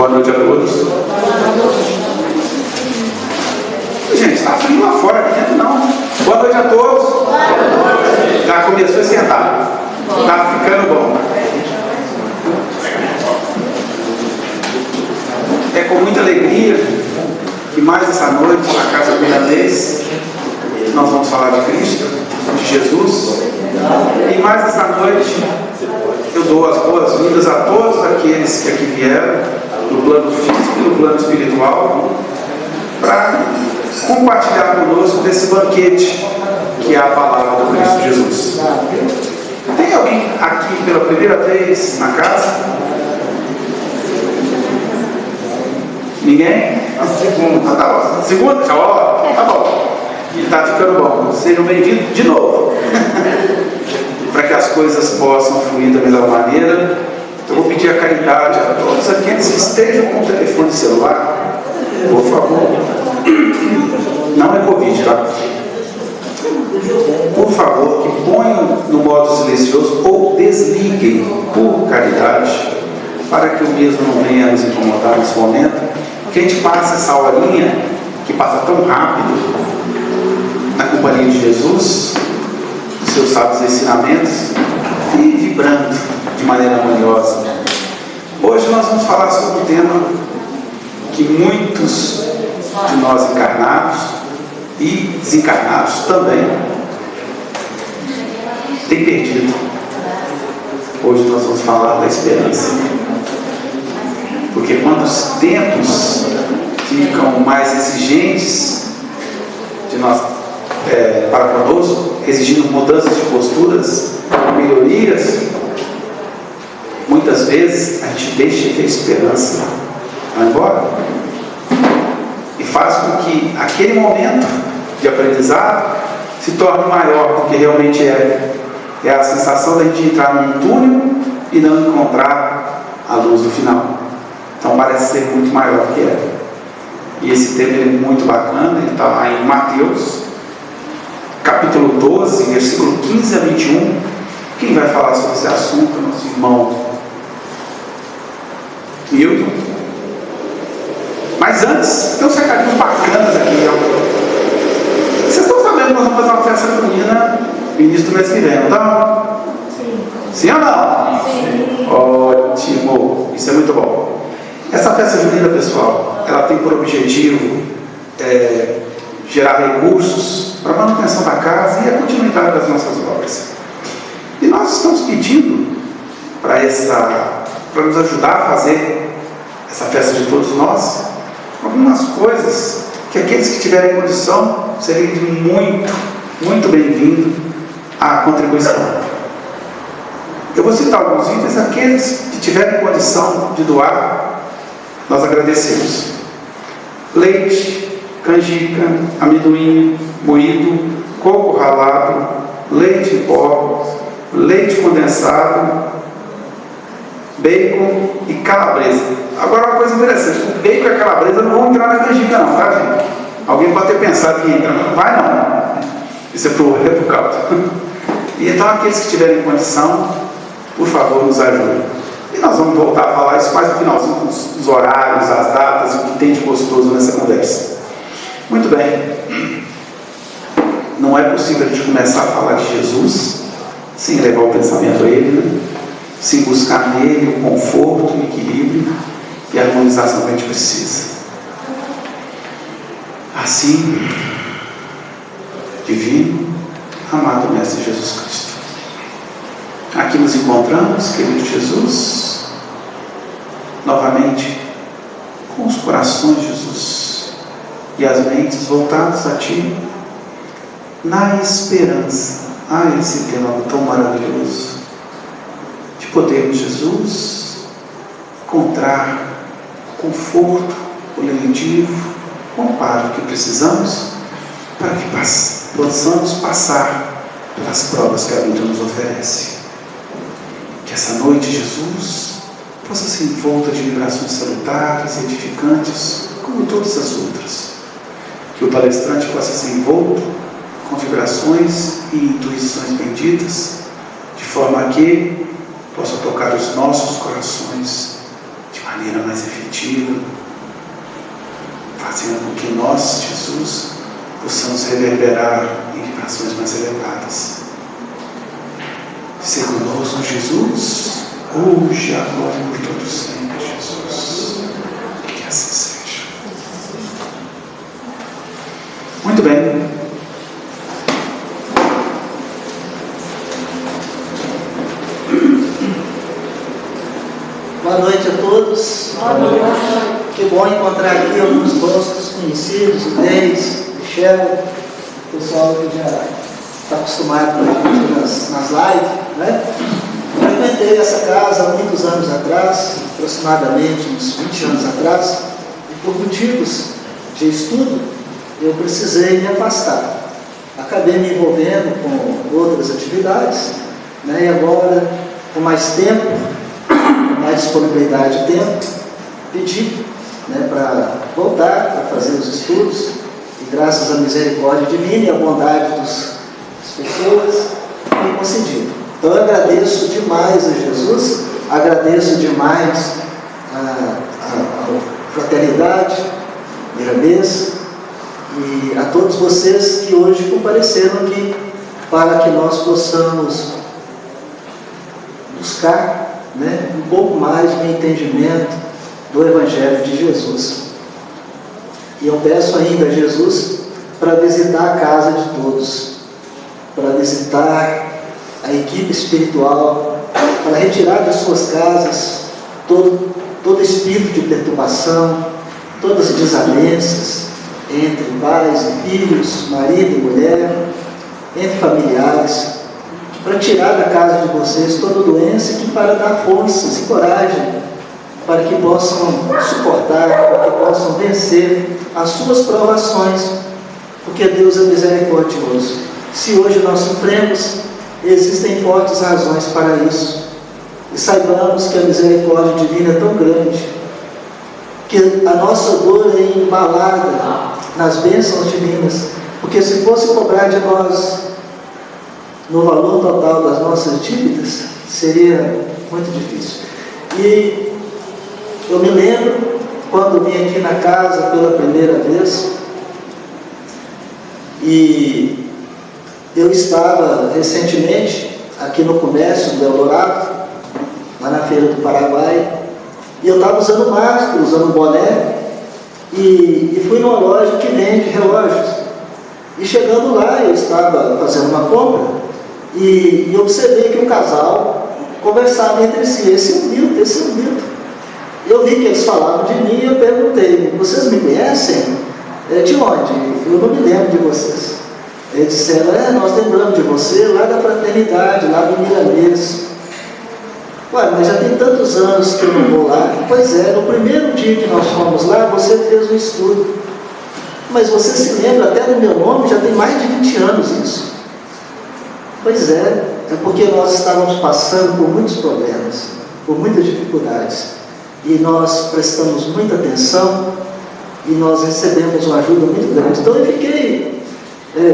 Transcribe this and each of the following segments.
Boa noite a todos. Gente, está frio lá fora, aqui dentro não. Boa noite a todos. Já começou a esquentar. Está ficando bom. É com muita alegria que mais essa noite, na casa do Milanês, nós vamos falar de Cristo, de Jesus. E mais essa noite, eu dou as boas-vindas a todos aqueles que aqui vieram, no plano físico e no plano espiritual, para compartilhar conosco desse banquete que é a palavra do Cristo Jesus. Tem alguém aqui pela primeira vez na casa? Ninguém? Segunda. Tá bom. Segunda? Tá bom. E tá ficando bom. Sejam bem-vindos de novo. Para que as coisas possam fluir da melhor maneira, eu vou pedir a caridade a todos aqueles que estejam com o telefone celular, por favor. Não é Covid, tá? Por favor, que ponham no modo silencioso ou desliguem por caridade, para que o mesmo não venha nos incomodar nesse momento, que a gente passe essa horinha que passa tão rápido na companhia de Jesus, dos seus sábios ensinamentos, e vibrando de maneira harmoniosa. Hoje nós vamos falar sobre um tema que muitos de nós encarnados e desencarnados também têm perdido. Hoje nós vamos falar da esperança. Porque quando os tempos ficam mais exigentes de nós, para conosco, exigindo mudanças de posturas, melhorias, muitas vezes a gente deixa de ter esperança, vai embora, e faz com que aquele momento de aprendizado se torne maior do que realmente é. É a sensação da gente entrar num túnel e não encontrar a luz no final. Então parece ser muito maior do que é. E esse tema é muito bacana, ele está lá em Mateus, capítulo 12, versículo 15 a 21. Quem vai falar sobre esse assunto é nosso irmão Milton. Mas antes, tem uns recadinhos bacanas aqui. Vocês estão sabendo que nós vamos fazer uma festa junina no início do mês que vem, não tá? Sim. Sim ou não? Sim. Ótimo, isso é muito bom. Essa festa junina, pessoal, ela tem por objetivo gerar recursos para a manutenção da casa e a continuidade das nossas obras. E nós estamos pedindo para nos ajudar a fazer essa festa de todos nós, algumas coisas que aqueles que tiverem condição seriam muito, muito bem-vindos à contribuição. Eu vou citar alguns itens, aqueles que tiverem condição de doar, nós agradecemos. Leite, canjica, amendoim moído, coco ralado, leite em pó, leite condensado, bacon e calabresa. Agora uma coisa interessante, o bacon e a calabresa não vão entrar na canjica não, tá, gente? Alguém pode ter pensado que entra, não vai não. Isso é pro caldo. E então aqueles que tiverem condição, por favor, nos ajudem. E nós vamos voltar a falar isso mais no finalzinho, com os horários, as datas, o que tem de gostoso nessa conversa. Muito bem. Não é possível a gente começar a falar de Jesus sem levar o pensamento a Ele, né? Sem buscar nele o conforto, o equilíbrio e a harmonização que a gente precisa. Assim, divino, amado Mestre Jesus Cristo, aqui nos encontramos, querido Jesus, novamente com os corações de Jesus e as mentes voltadas a Ti, na esperança, esse tema tão maravilhoso, de podermos, Jesus, encontrar conforto, o lenitivo, o amparo que precisamos para que possamos passar pelas provas que a vida nos oferece. Que essa noite, Jesus, possa ser envolta de vibrações salutares e edificantes, como todas as outras. Que o palestrante possa ser envolto com vibrações e intuições benditas, de forma que possa tocar os nossos corações de maneira mais efetiva, fazendo com que nós, Jesus, possamos reverberar em vibrações mais elevadas. Ser conosco, Jesus, hoje, agora e por todo sempre, Jesus. Que assim seja. Muito bem. Boa noite a todos. Boa noite. Que bom encontrar aqui alguns rostos conhecidos, o Deis, Michel, o pessoal que já está acostumado com a gente nas lives, né? Frequentei essa casa há muitos anos atrás, aproximadamente uns 20 anos atrás, e por motivos de estudo, eu precisei me afastar. Acabei me envolvendo com outras atividades, né? E agora, com mais tempo, mais disponibilidade de tempo, pedi, né, para voltar, para fazer os estudos, e graças à misericórdia divina e à bondade das pessoas, me concedido. Então eu agradeço demais a Jesus, agradeço demais a fraternidade, Mirabês, e a todos vocês que hoje compareceram aqui, para que nós possamos buscar, né, um pouco mais de entendimento do Evangelho de Jesus. E eu peço ainda a Jesus para visitar a casa de todos, para visitar a equipe espiritual, para retirar das suas casas todo espírito de perturbação, todas as desavenças entre pais e filhos, marido e mulher, entre familiares, para tirar da casa de vocês toda doença e para dar forças e coragem para que possam suportar, para que possam vencer as suas provações, porque Deus é misericordioso. Se hoje nós sofremos, existem fortes razões para isso, e saibamos que a misericórdia divina é tão grande, que a nossa dor é embalada nas bênçãos divinas, porque se fosse cobrar de nós no valor total das nossas dívidas, seria muito difícil. E eu me lembro, quando vim aqui na casa pela primeira vez, e eu estava recentemente aqui no comércio do Eldorado, lá na Feira do Paraguai, e eu estava usando máscara, usando boné, e fui numa loja que vende relógios. E chegando lá, eu estava fazendo uma compra, e observei que um casal conversava entre si, esse é o Milton. Eu vi que eles falavam de mim e eu perguntei: vocês me conhecem? De onde? Eu não me lembro de vocês. Eles disseram: nós lembramos de você lá da Fraternidade, lá do Milanês. Ué, mas já tem tantos anos que eu não vou lá. Pois é, no primeiro dia que nós fomos lá, você fez um estudo. Mas você se lembra até do meu nome, já tem mais de 20 anos isso. Pois é porque nós estávamos passando por muitos problemas, por muitas dificuldades. E nós prestamos muita atenção e nós recebemos uma ajuda muito grande. Então eu fiquei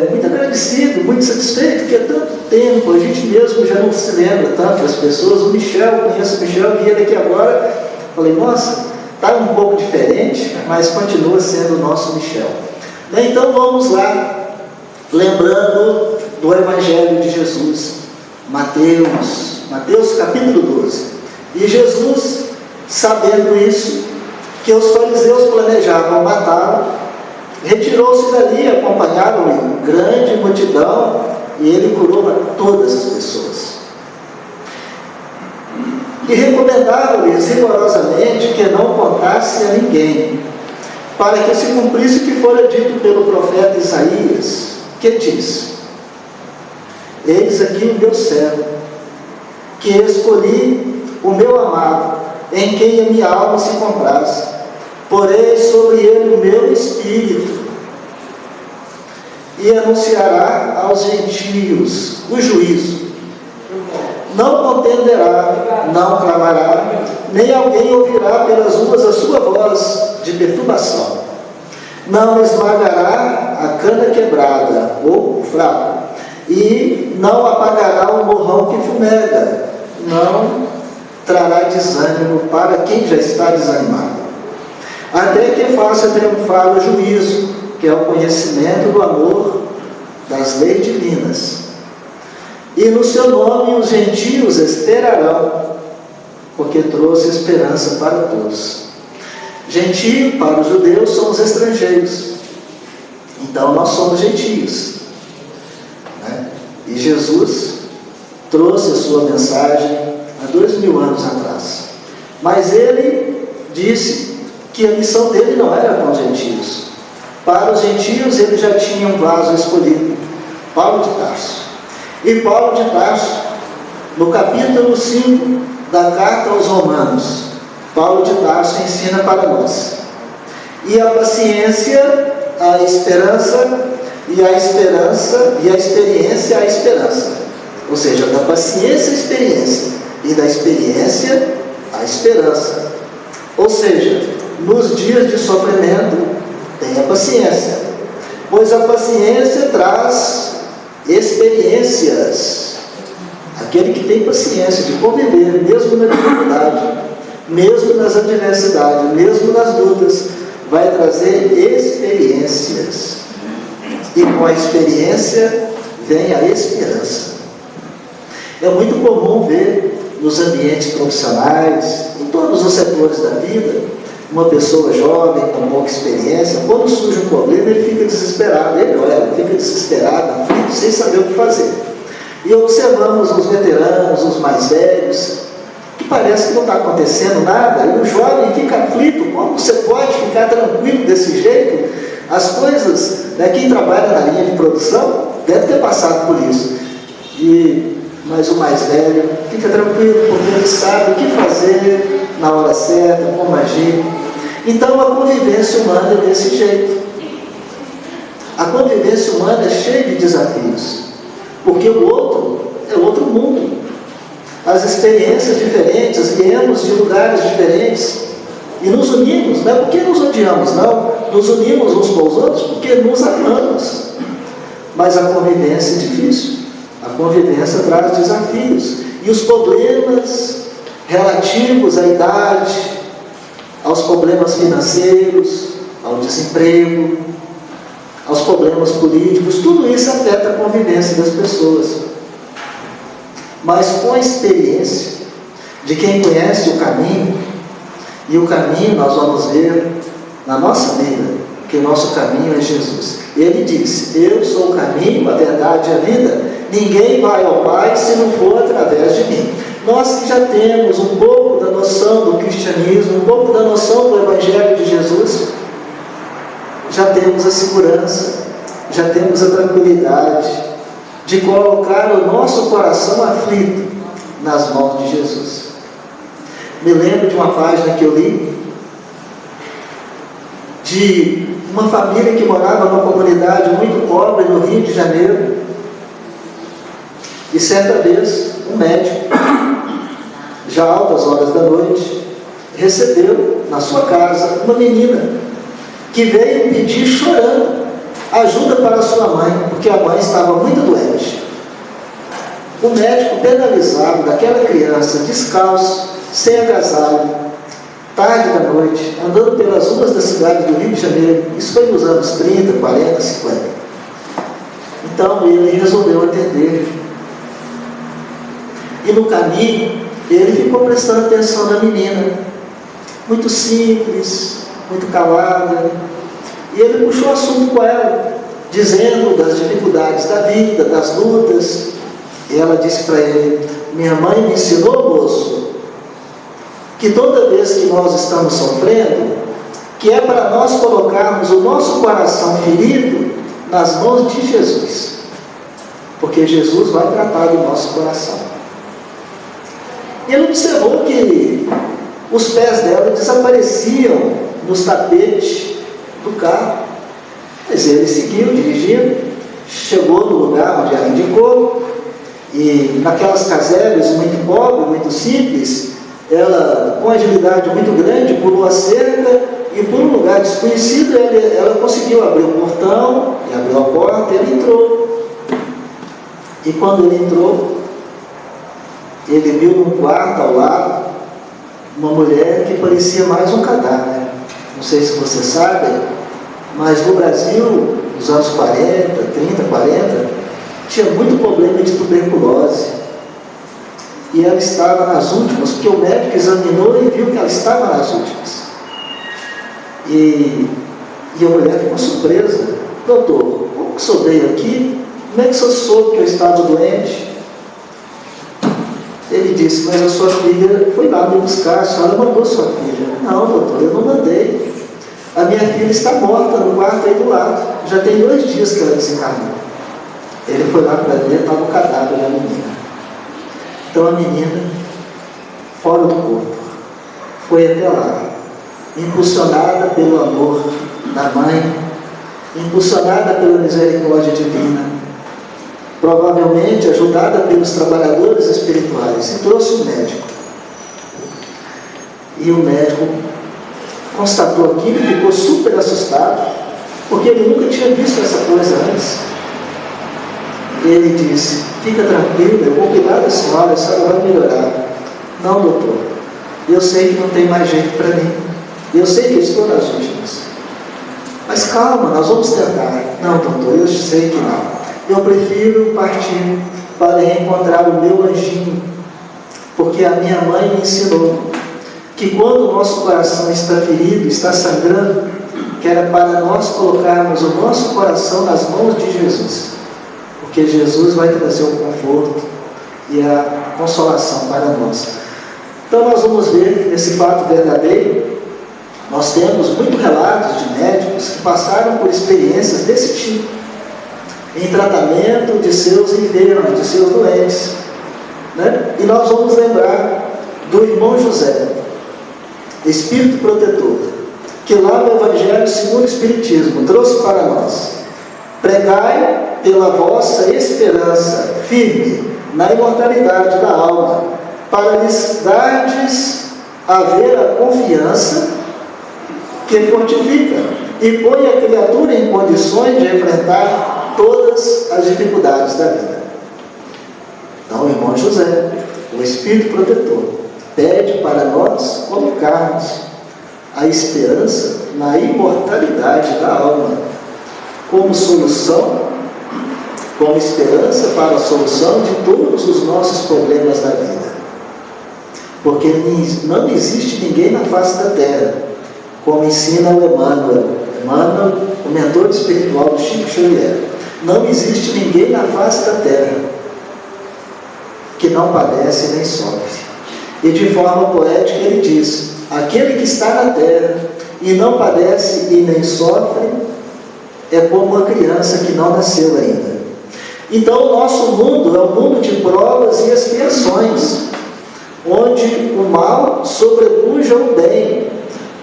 muito agradecido, muito satisfeito, porque há tanto tempo a gente mesmo já não se lembra tanto das pessoas. O Michel, eu conheço o Michel, vi ele aqui agora, falei: nossa, está um pouco diferente, mas continua sendo o nosso Michel. Então vamos lá, lembrando do Evangelho de Jesus, Mateus capítulo 12. E Jesus, sabendo isso, que os fariseus planejavam matá-lo, retirou-se dali, acompanharam-lhe grande multidão, e ele curou a todas as pessoas. E recomendava-lhes rigorosamente que não contasse a ninguém, para que se cumprisse o que fora dito pelo profeta Isaías, que diz: eis aqui o meu servo, que escolhi, o meu amado, em quem a minha alma se compraz. Porei sobre ele o meu espírito, e anunciará aos gentios o juízo. Não contenderá, não clamará, nem alguém ouvirá pelas ruas a sua voz de perturbação. Não esmagará a cana quebrada, ou fraco, e não apagará o morrão que fumega. Não trará desânimo para quem já está desanimado. Até que faça triunfar o juízo, que é o conhecimento do amor das leis divinas. E no seu nome os gentios esperarão, porque trouxe esperança para todos. Gentio, para os judeus, são os estrangeiros. Então nós somos gentios, né? E Jesus trouxe a sua mensagem há 2000 anos atrás. Mas ele disse que a missão dele não era com os gentios. Para os gentios ele já tinha um vaso escolhido, Paulo de Tarso. E Paulo de Tarso, no capítulo 5 da carta aos Romanos, Paulo de Tarso ensina para nós: e a paciência, a esperança, e a esperança, e a experiência, a esperança. Ou seja, da paciência, a experiência, e da experiência, a esperança. Ou seja, nos dias de sofrimento, tenha paciência, pois a paciência traz experiências. Aquele que tem paciência de conviver, mesmo na dificuldade, mesmo nas adversidades, mesmo nas lutas, vai trazer experiências. E com a experiência vem a esperança. É muito comum ver nos ambientes profissionais, em todos os setores da vida, uma pessoa jovem, com pouca experiência, quando surge um problema, ele fica desesperado, ele ou ela fica desesperado, aflito, sem saber o que fazer. E observamos os veteranos, os mais velhos, que parece que não está acontecendo nada, e o jovem fica aflito. Como você pode ficar tranquilo desse jeito? As coisas, né, quem trabalha na linha de produção deve ter passado por isso. Mas o mais velho fica tranquilo, porque ele sabe o que fazer na hora certa, como agir. Então a convivência humana é desse jeito. A convivência humana é cheia de desafios, porque o outro é outro mundo. As experiências diferentes, viemos de lugares diferentes e nos unimos, não é porque nos odiamos, não. Nos unimos uns com os outros porque nos amamos. Mas a convivência é difícil. A convivência traz desafios. E os problemas relativos à idade, aos problemas financeiros, ao desemprego, aos problemas políticos, tudo isso afeta a convivência das pessoas. Mas com a experiência de quem conhece o caminho, e o caminho nós vamos ver na nossa vida, que o nosso caminho é Jesus. Ele disse: eu sou o caminho, a verdade e a vida, ninguém vai ao Pai se não for através de mim. Nós que já temos um pouco da noção do cristianismo, um pouco da noção do Evangelho de Jesus, já temos a segurança, já temos a tranquilidade de colocar o nosso coração aflito nas mãos de Jesus. Me lembro de uma página que eu li, de uma família que morava numa comunidade muito pobre no Rio de Janeiro, e certa vez um médico, já altas horas da noite, recebeu na sua casa uma menina que veio pedir, chorando, ajuda para sua mãe, porque a mãe estava muito doente. O médico, penalizado daquela criança, descalço, sem agasalho, tarde da noite, andando pelas ruas da cidade do Rio de Janeiro, isso foi nos anos 30, 40, 50. Então ele resolveu atender. E no caminho, ele ficou prestando atenção na menina, muito simples, muito calada, e ele puxou assunto com ela, dizendo das dificuldades da vida, das lutas. E ela disse para ele: minha mãe me ensinou, moço, que toda vez que nós estamos sofrendo, que é para nós colocarmos o nosso coração ferido nas mãos de Jesus, porque Jesus vai tratar do nosso coração. E ele observou que os pés dela desapareciam nos tapetes do carro. Mas ele seguiu dirigindo, chegou no lugar onde ela indicou, e naquelas casebres muito pobres, muito simples, ela, com agilidade muito grande, pulou a cerca e, por um lugar desconhecido, ela conseguiu abrir o portão, e abriu a porta, e ele entrou. E quando ele entrou, ele viu num quarto ao lado uma mulher que parecia mais um cadáver. Não sei se você sabe, mas no Brasil, nos anos 40, 30, 40, tinha muito problema de tuberculose. E ela estava nas últimas, porque o médico examinou e viu que ela estava nas últimas. E a mulher ficou surpresa. Doutor, como que o senhor veio aqui? Como é que o senhor soube que eu estava doente? Ele disse, mas a sua filha foi lá me buscar, a senhora mandou sua filha. Não, doutor, eu não mandei. A minha filha está morta no quarto aí do lado. Já tem 2 dias que ela desencarnou. Ele foi lá para dentro, estava o cadáver da menina. Então a menina, fora do corpo, foi até lá, impulsionada pelo amor da mãe, impulsionada pela misericórdia divina, provavelmente ajudada pelos trabalhadores espirituais, e trouxe o médico. E o médico constatou aquilo e ficou super assustado, porque ele nunca tinha visto essa coisa antes. Ele disse, fica tranquilo, eu vou cuidar da senhora, a senhora vai melhorar. Não, doutor, eu sei que não tem mais jeito para mim, eu sei que eu estou nas últimas, mas calma, nós vamos tentar. Não, doutor, eu sei que não. Eu prefiro partir para reencontrar o meu anjinho, porque a minha mãe me ensinou que quando o nosso coração está ferido, está sangrando, que era para nós colocarmos o nosso coração nas mãos de Jesus, porque Jesus vai trazer o conforto e a consolação para nós. Então nós vamos ver que nesse fato verdadeiro, nós temos muitos relatos de médicos que passaram por experiências desse tipo, em tratamento de seus enfermos, de seus doentes, né? E nós vamos lembrar do irmão José, Espírito Protetor, que lá no Evangelho segundo o Espiritismo trouxe para nós: pregai pela vossa esperança firme na imortalidade da alma, para lhes dardes haver a confiança que fortifica e põe a criatura em condições de enfrentar todas as dificuldades da vida. Então, o irmão José, o Espírito Protetor, pede para nós colocarmos a esperança na imortalidade da alma, como solução, como esperança para a solução de todos os nossos problemas da vida. Porque não existe ninguém na face da terra, como ensina o Emmanuel, o mentor espiritual do Chico Xavier. Não existe ninguém na face da terra que não padece nem sofre. E de forma poética ele diz: aquele que está na terra e não padece e nem sofre é como uma criança que não nasceu ainda. Então o nosso mundo é um mundo de provas e expiações, onde o mal sobrepuja o bem.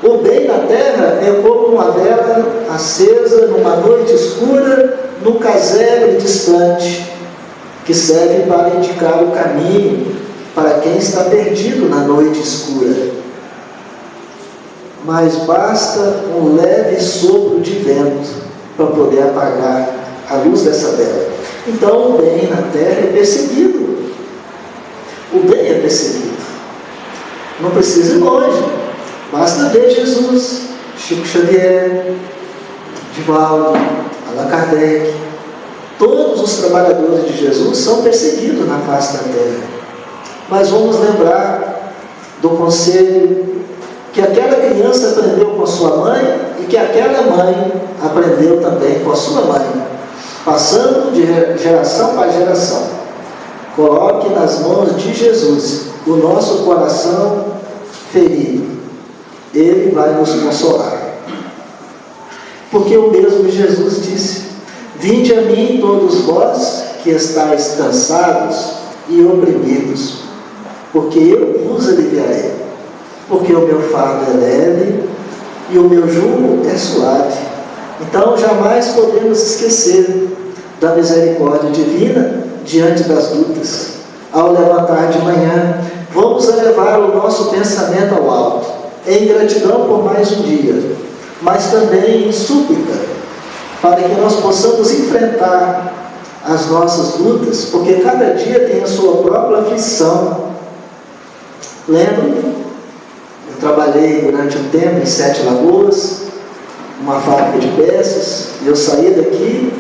O bem na terra é como uma vela acesa numa noite escura, num casebre distante, que serve para indicar o caminho para quem está perdido na noite escura. Mas basta um leve sopro de vento para poder apagar a luz dessa vela. Então o bem na terra é perseguido. O bem é perseguido. Não precisa ir longe. Basta ver Jesus, Chico Xavier, Divaldo, Allan Kardec. Todos os trabalhadores de Jesus são perseguidos na face da terra. Mas vamos lembrar do conselho que aquela criança aprendeu com a sua mãe e que aquela mãe aprendeu também com a sua mãe, passando de geração para geração. Coloque nas mãos de Jesus o nosso coração ferido. Ele vai nos consolar. Porque o mesmo Jesus disse: vinde a mim todos vós que estáis cansados e oprimidos, porque eu vos aliviarei. Porque o meu fardo é leve e o meu jugo é suave. Então jamais podemos esquecer da misericórdia divina diante das lutas. Ao levantar de manhã, vamos elevar o nosso pensamento ao alto, em gratidão por mais um dia, mas também em súplica, para que nós possamos enfrentar as nossas lutas, porque cada dia tem a sua própria aflição. Lembre Eu trabalhei durante um tempo em Sete Lagoas, uma fábrica de peças, e eu saía daqui,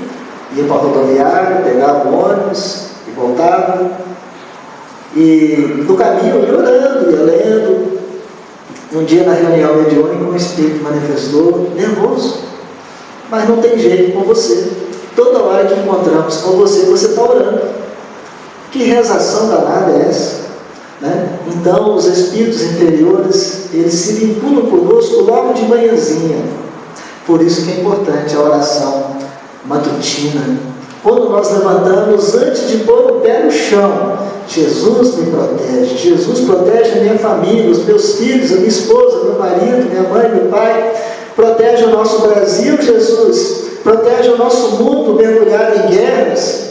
ia para a rodoviária, pegava o ônibus e voltava. E no caminho eu ia orando, ia lendo. Um dia na reunião mediúnica um espírito manifestou, nervoso, mas não tem jeito com você. Toda hora que encontramos com você, você está orando. Que rezação danada é essa? Né? Então os espíritos inferiores, eles se vinculam conosco logo de manhãzinha. Por isso que é importante a oração matutina. Quando nós levantamos, antes de pôr o pé no chão, Jesus me protege, Jesus protege a minha família, os meus filhos, a minha esposa, meu marido, minha mãe, meu pai, protege o nosso Brasil, Jesus, protege o nosso mundo mergulhado em guerras,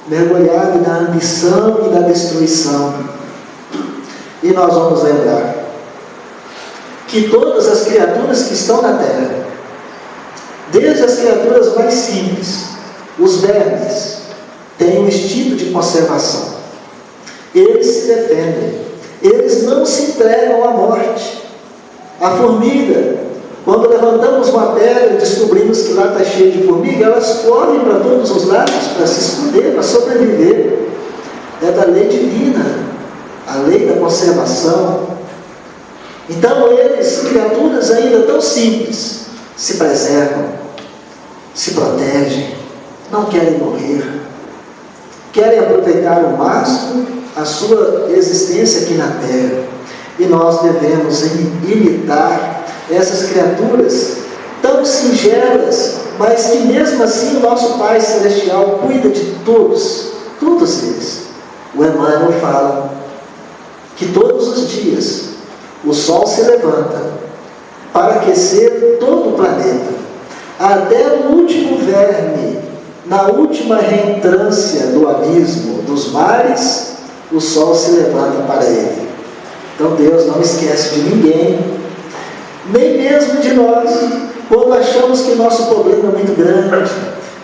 mergulhado na ambição e na destruição. E nós vamos lembrar que todas as criaturas que estão na terra, desde as criaturas mais simples, os vermes, têm um instinto de conservação. Eles se defendem, eles não se entregam à morte. A formiga, quando levantamos uma pedra e descobrimos que lá está cheio de formiga, elas correm para todos os lados para se esconder, para sobreviver. É da lei divina, a lei da conservação. Então eles, criaturas ainda tão simples, se preservam, se protegem, não querem morrer, querem aproveitar ao máximo a sua existência aqui na Terra. E nós devemos imitar essas criaturas tão singelas, mas que mesmo assim o nosso Pai Celestial cuida de todos eles. O Emmanuel fala que todos os dias o Sol se levanta para aquecer todo o planeta, até o último verme, na última reentrância do abismo, dos mares, o Sol se levanta para ele. Então Deus não esquece de ninguém, nem mesmo de nós, quando achamos que nosso problema é muito grande,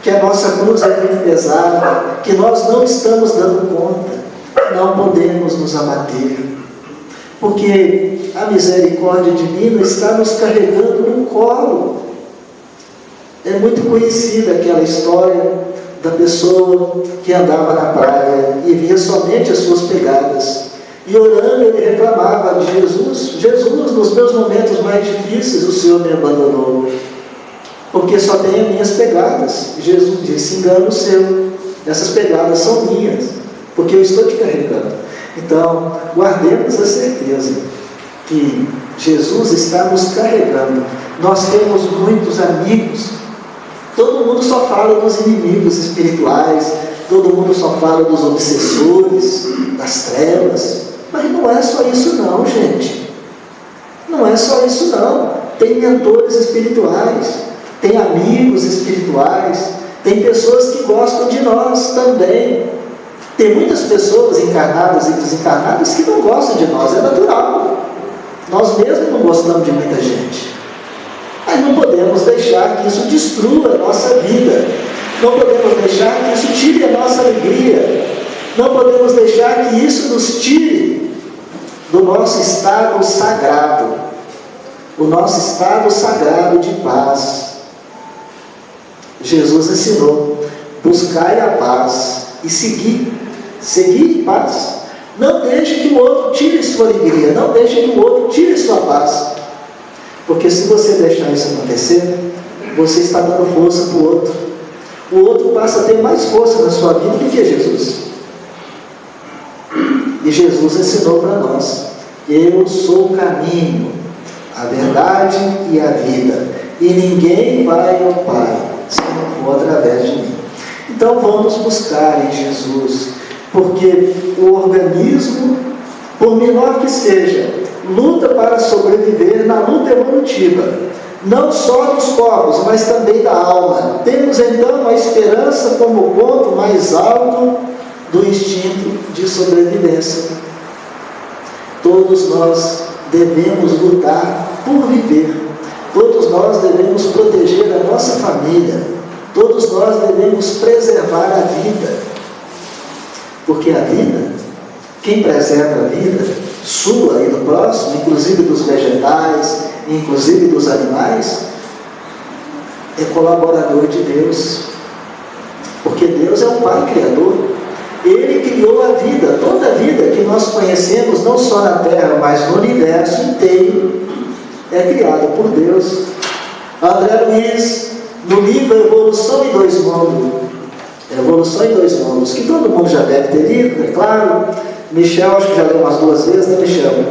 que a nossa cruz é muito pesada, que nós não estamos dando conta, não podemos nos abater, porque a misericórdia divina está nos carregando no colo. É muito conhecida aquela história da pessoa que andava na praia e via somente as suas pegadas. E orando, ele reclamava de Jesus: Jesus, nos meus momentos mais difíceis, o Senhor me abandonou, porque só tem as minhas pegadas. E Jesus disse: engano seu, essas pegadas são minhas, porque eu estou te carregando. Então, guardemos a certeza que Jesus está nos carregando. Nós temos muitos amigos. Todo mundo só fala dos inimigos espirituais, todo mundo só fala dos obsessores, das trevas, mas não é só isso não, gente. Não é só isso não. Tem mentores espirituais, tem amigos espirituais, tem pessoas que gostam de nós também. Tem muitas pessoas encarnadas e desencarnadas que não gostam de nós, é natural. Nós mesmos não gostamos de muita gente. Mas não podemos deixar que isso destrua a nossa vida. Não podemos deixar que isso tire a nossa alegria. Não podemos deixar que isso nos tire do nosso estado sagrado. O nosso estado sagrado de paz. Jesus ensinou: buscai a paz e seguir em paz. Não deixe que o outro tire sua alegria, não deixe que o outro tire sua paz. Porque se você deixar isso acontecer, você está dando força para o outro. O outro passa a ter mais força na sua vida do que Jesus. E Jesus ensinou para nós: eu sou o caminho, a verdade e a vida, e ninguém vai ao Pai se não for através de mim. Então vamos buscar em Jesus, porque o organismo, por menor que seja, luta para sobreviver na luta evolutiva, não só dos corpos, mas também da alma. Temos então a esperança como ponto mais alto do instinto de sobrevivência. Todos nós devemos lutar por viver, todos nós devemos proteger a nossa família, todos nós devemos preservar a vida, porque a vida, quem preserva a vida, sua e do próximo, inclusive dos vegetais, inclusive dos animais, é colaborador de Deus. Porque Deus é o Pai Criador. Ele criou a vida, toda a vida que nós conhecemos, não só na Terra, mas no universo inteiro, é criada por Deus. André Luiz, no livro Evolução em Dois Mundos, Evolução em Dois Mundos, que todo mundo já deve ter lido, é claro. Michel, acho que já leu umas 2 vezes, né, Michel?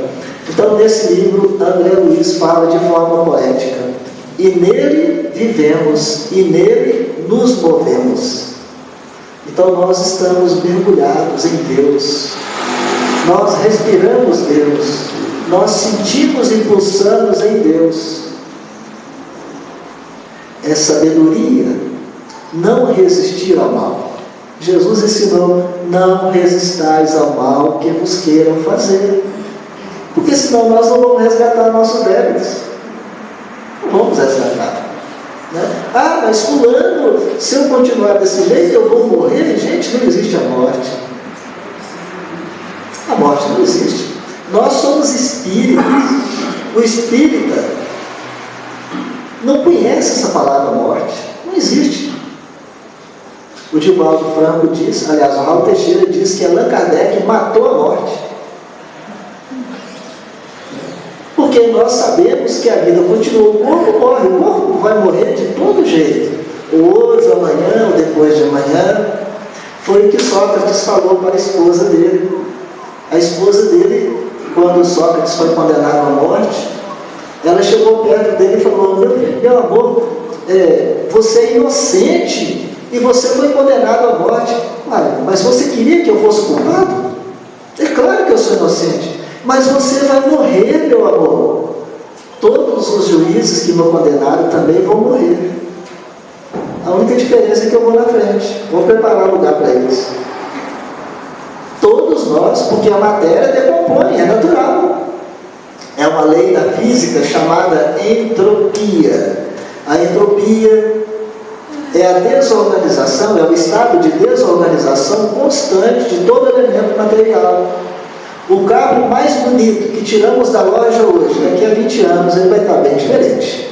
Então, nesse livro, André Luiz fala de forma poética: e nele vivemos, e nele nos movemos. Então, nós estamos mergulhados em Deus, nós respiramos Deus, nós sentimos e pulsamos em Deus. É sabedoria não resistir ao mal. Jesus ensinou: não resistais ao mal que vos queiram fazer, porque senão nós não vamos resgatar nossos débitos. Não vamos resgatar, né? Ah, mas fulano, se eu continuar desse jeito eu vou morrer. Gente, não existe a morte. A morte não existe. Nós somos espíritos. O espírita não conhece essa palavra morte. Não existe. O Divaldo Franco diz, aliás, o Raul Teixeira diz que Allan Kardec matou a morte. Porque nós sabemos que a vida continua, o corpo morre, o corpo vai morrer de todo jeito. Hoje, amanhã, ou depois de amanhã. Foi o que Sócrates falou para a esposa dele. A esposa dele, quando Sócrates foi condenado à morte, ela chegou perto dele e falou: meu amor, você é inocente e você foi condenado à morte. Mas você queria que eu fosse culpado? É claro que eu sou inocente, mas você vai morrer, meu amor. Todos os juízes que me condenaram também vão morrer. A única diferença é que eu vou na frente, vou preparar lugar para eles. Todos nós, porque a matéria decompõe, é natural. É uma lei da física chamada entropia. A entropia é a desorganização, é o estado de desorganização constante de todo elemento material. O carro mais bonito que tiramos da loja hoje, daqui a 20 anos, ele vai estar bem diferente.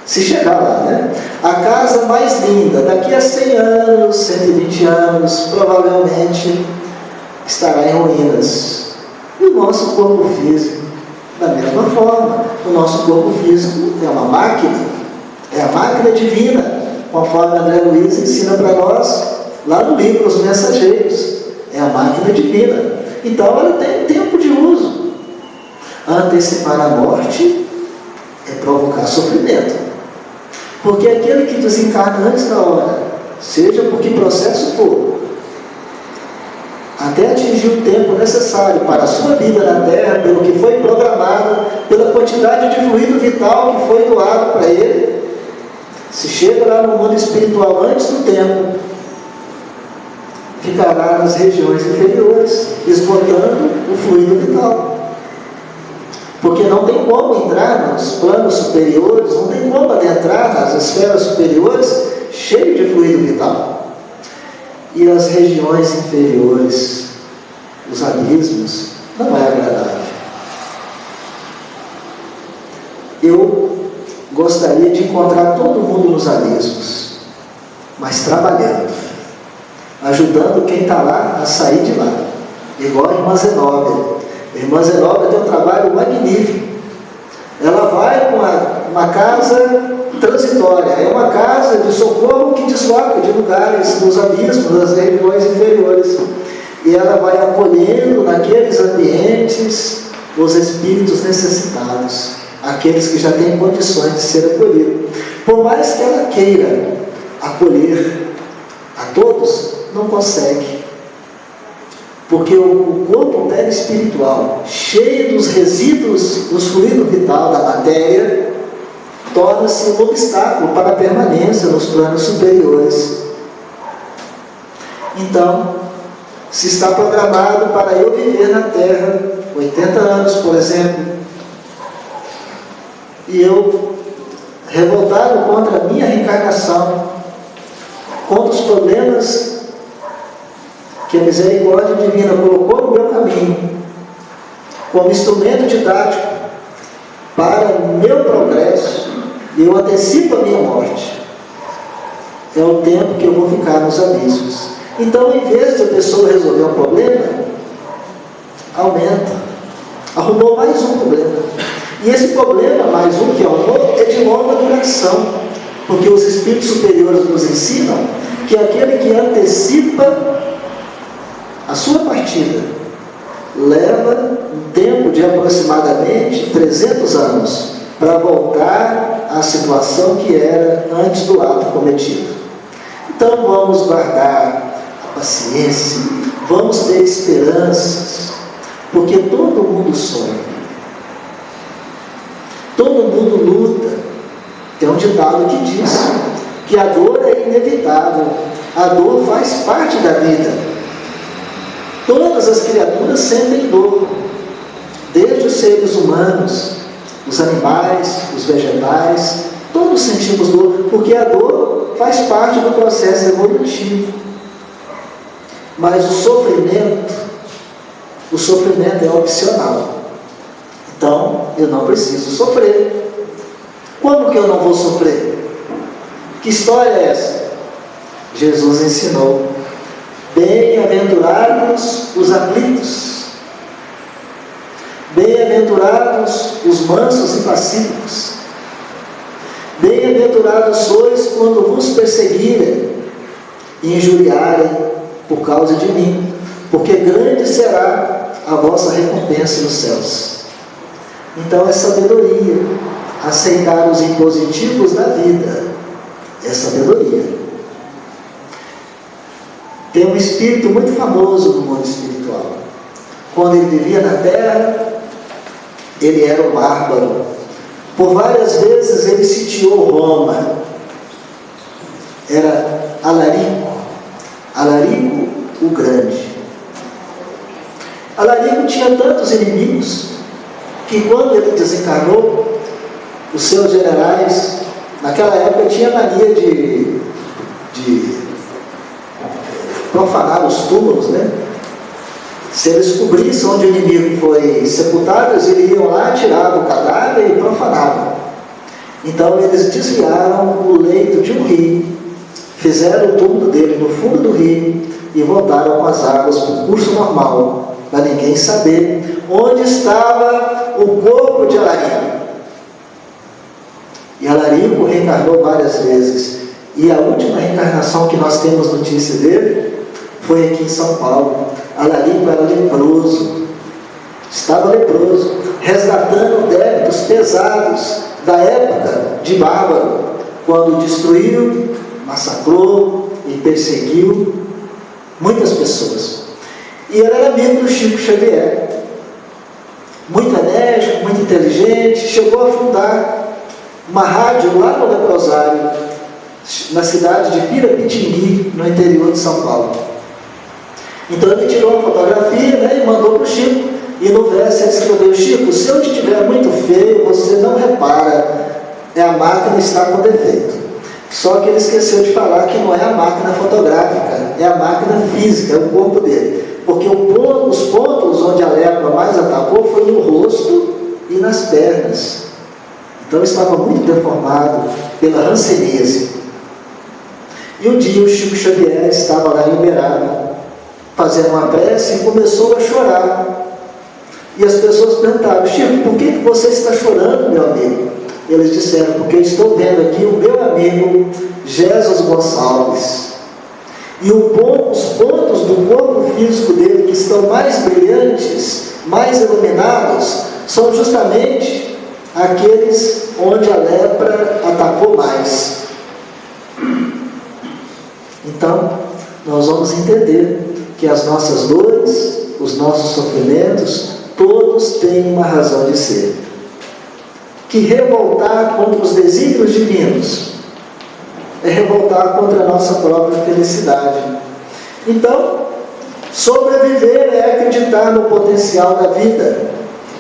Se chegar lá, né? A casa mais linda, daqui a 100 anos, 120 anos, provavelmente estará em ruínas. E o nosso corpo físico, da mesma forma. O nosso corpo físico é uma máquina, é a máquina divina, conforme André Luiz ensina para nós, lá no livro Os Mensageiros. É a máquina divina. Então ela tem tempo de uso. Antecipar a morte é provocar sofrimento. Porque aquele que desencarna antes da hora, seja por que processo for, até atingir o tempo necessário para a sua vida na Terra, pelo que foi programado, pela quantidade de fluido vital que foi doado para ele, se chega lá no mundo espiritual antes do tempo, ficará nas regiões inferiores, esgotando o fluido vital. Porque não tem como entrar nos planos superiores, não tem como adentrar nas esferas superiores cheio de fluido vital. E as regiões inferiores, os abismos, não é agradável. Eu gostaria de encontrar todo mundo nos abismos, mas trabalhando, ajudando quem está lá a sair de lá, igual a irmã Zenóbia. A irmã Zenóbia tem um trabalho magnífico. Ela vai com uma casa transitória, é uma casa de socorro que desloca de lugares dos abismos, das regiões inferiores, e ela vai acolhendo naqueles ambientes os espíritos necessitados, aqueles que já têm condições de ser acolhidos. Por mais que ela queira acolher a todos, não consegue, porque o corpo espiritual, cheio dos resíduos do fluido vital da matéria, torna-se um obstáculo para a permanência nos planos superiores. Então, se está programado para eu viver na Terra 80 anos, por exemplo, e eu revoltado contra a minha reencarnação, contra os problemas que a misericórdia divina colocou no meu caminho, como instrumento didático para o meu progresso, e eu antecipo a minha morte, é o tempo que eu vou ficar nos abismos. Então, em vez de a pessoa resolver um problema, aumenta, arrumou mais um problema. E esse problema, mais um que arrumou, é de longa duração, porque os espíritos superiores nos ensinam que aquele que antecipa a sua partida leva um tempo de aproximadamente 300 anos para voltar à situação que era antes do ato cometido. Então vamos guardar a paciência, vamos ter esperanças, porque todo mundo sonha, todo mundo luta. Tem um ditado que diz que a dor é inevitável, a dor faz parte da vida. Todas as criaturas sentem dor, desde os seres humanos, os animais, os vegetais, todos sentimos dor, porque a dor faz parte do processo evolutivo. Mas o sofrimento é opcional. Então, eu não preciso sofrer. Como que eu não vou sofrer? Que história é essa? Jesus ensinou: bem-aventurados os aflitos, bem-aventurados os mansos e pacíficos, bem-aventurados sois quando vos perseguirem e injuriarem por causa de mim, porque grande será a vossa recompensa nos céus. Então é sabedoria aceitar os impositivos da vida, é sabedoria. Tem um espírito muito famoso no mundo espiritual. Quando ele vivia na terra, ele era um bárbaro. Por várias vezes ele sitiou Roma. Era Alarico o Grande. Alarico tinha tantos inimigos que quando ele desencarnou, os seus generais, naquela época, tinha mania de profanar os túmulos, né? Se eles descobrissem onde o inimigo foi sepultado, eles iriam lá, tiravam o cadáver e profanavam. Então eles desviaram o leito de um rio, fizeram o túmulo dele no fundo do rio e voltaram com as águas para o curso normal, para ninguém saber onde estava o corpo de Alarico. E Alarico reencarnou várias vezes, e a última reencarnação que nós temos notícia dele foi aqui em São Paulo. Alarico era leproso, estava leproso, resgatando débitos pesados da época de Bárbaro, quando destruiu, massacrou e perseguiu muitas pessoas. E ele era amigo do Chico Xavier, muito enérgico, muito inteligente, chegou a fundar uma rádio lá no Leprosário, na cidade de Pirapitingui, no interior de São Paulo. Então ele tirou uma fotografia, né, e mandou para o Chico, e no verso ele escreveu: Chico, se eu te tiver muito feio, você não repara, a máquina está com defeito. Só que ele esqueceu de falar que não é a máquina fotográfica, é a máquina física, é o corpo dele. Porque os pontos onde a lepra mais atacou foi no rosto e nas pernas. Então estava muito deformado pela hanseníase. E um dia o Chico Xavier estava lá em Uberaba, fazendo uma prece, e começou a chorar. E as pessoas perguntaram: Chico, por que você está chorando, meu amigo? Eles disseram: porque eu estou vendo aqui o meu amigo Jesus Gonçalves. E os pontos do corpo físico dele que estão mais brilhantes, mais iluminados, são justamente aqueles onde a lepra atacou mais. Então, nós vamos entender que as nossas dores, os nossos sofrimentos, todos têm uma razão de ser. Que revoltar contra os desígnios divinos é revoltar contra a nossa própria felicidade. Então, sobreviver é acreditar no potencial da vida.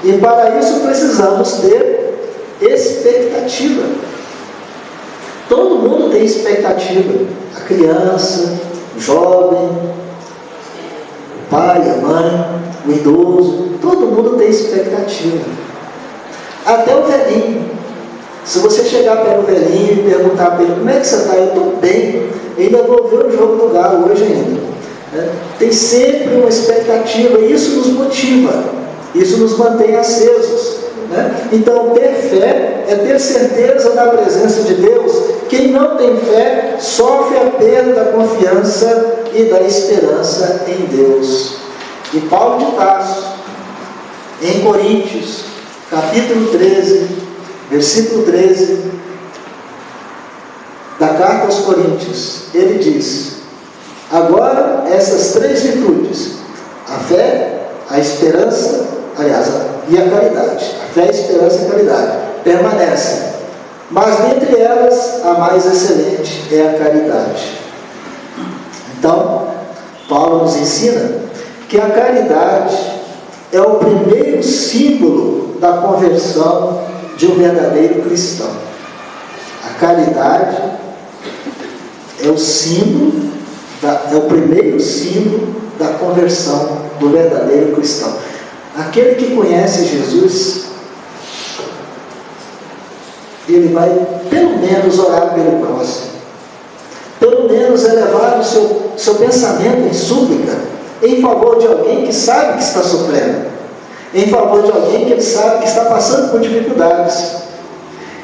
E para isso precisamos ter expectativa. Todo mundo tem expectativa. A criança, o jovem, pai, a mãe, o idoso, todo mundo tem expectativa. Até o velhinho. Se você chegar para o velhinho e perguntar para ele, como é que você está? Eu estou bem, ainda vou ver o jogo do Galo hoje ainda. Tem sempre uma expectativa, e isso nos motiva, isso nos mantém acesos. Então, ter fé é ter certeza da presença de Deus. Quem não tem fé sofre a perda da confiança e da esperança em Deus. E Paulo de Tarso, em Coríntios, capítulo 13, versículo 13, da carta aos Coríntios, ele diz: agora essas três virtudes, a fé, a esperança, e a caridade, a fé, a esperança e a caridade, permanecem, mas dentre elas a mais excelente é a caridade. Então, Paulo nos ensina que a caridade é o primeiro símbolo da conversão de um verdadeiro cristão. A caridade é o símbolo, é o primeiro símbolo da conversão do verdadeiro cristão. Aquele que conhece Jesus, ele vai pelo menos orar pelo próximo, pelo menos elevar o seu pensamento em súplica em favor de alguém que sabe que está sofrendo, em favor de alguém que ele sabe que está passando por dificuldades.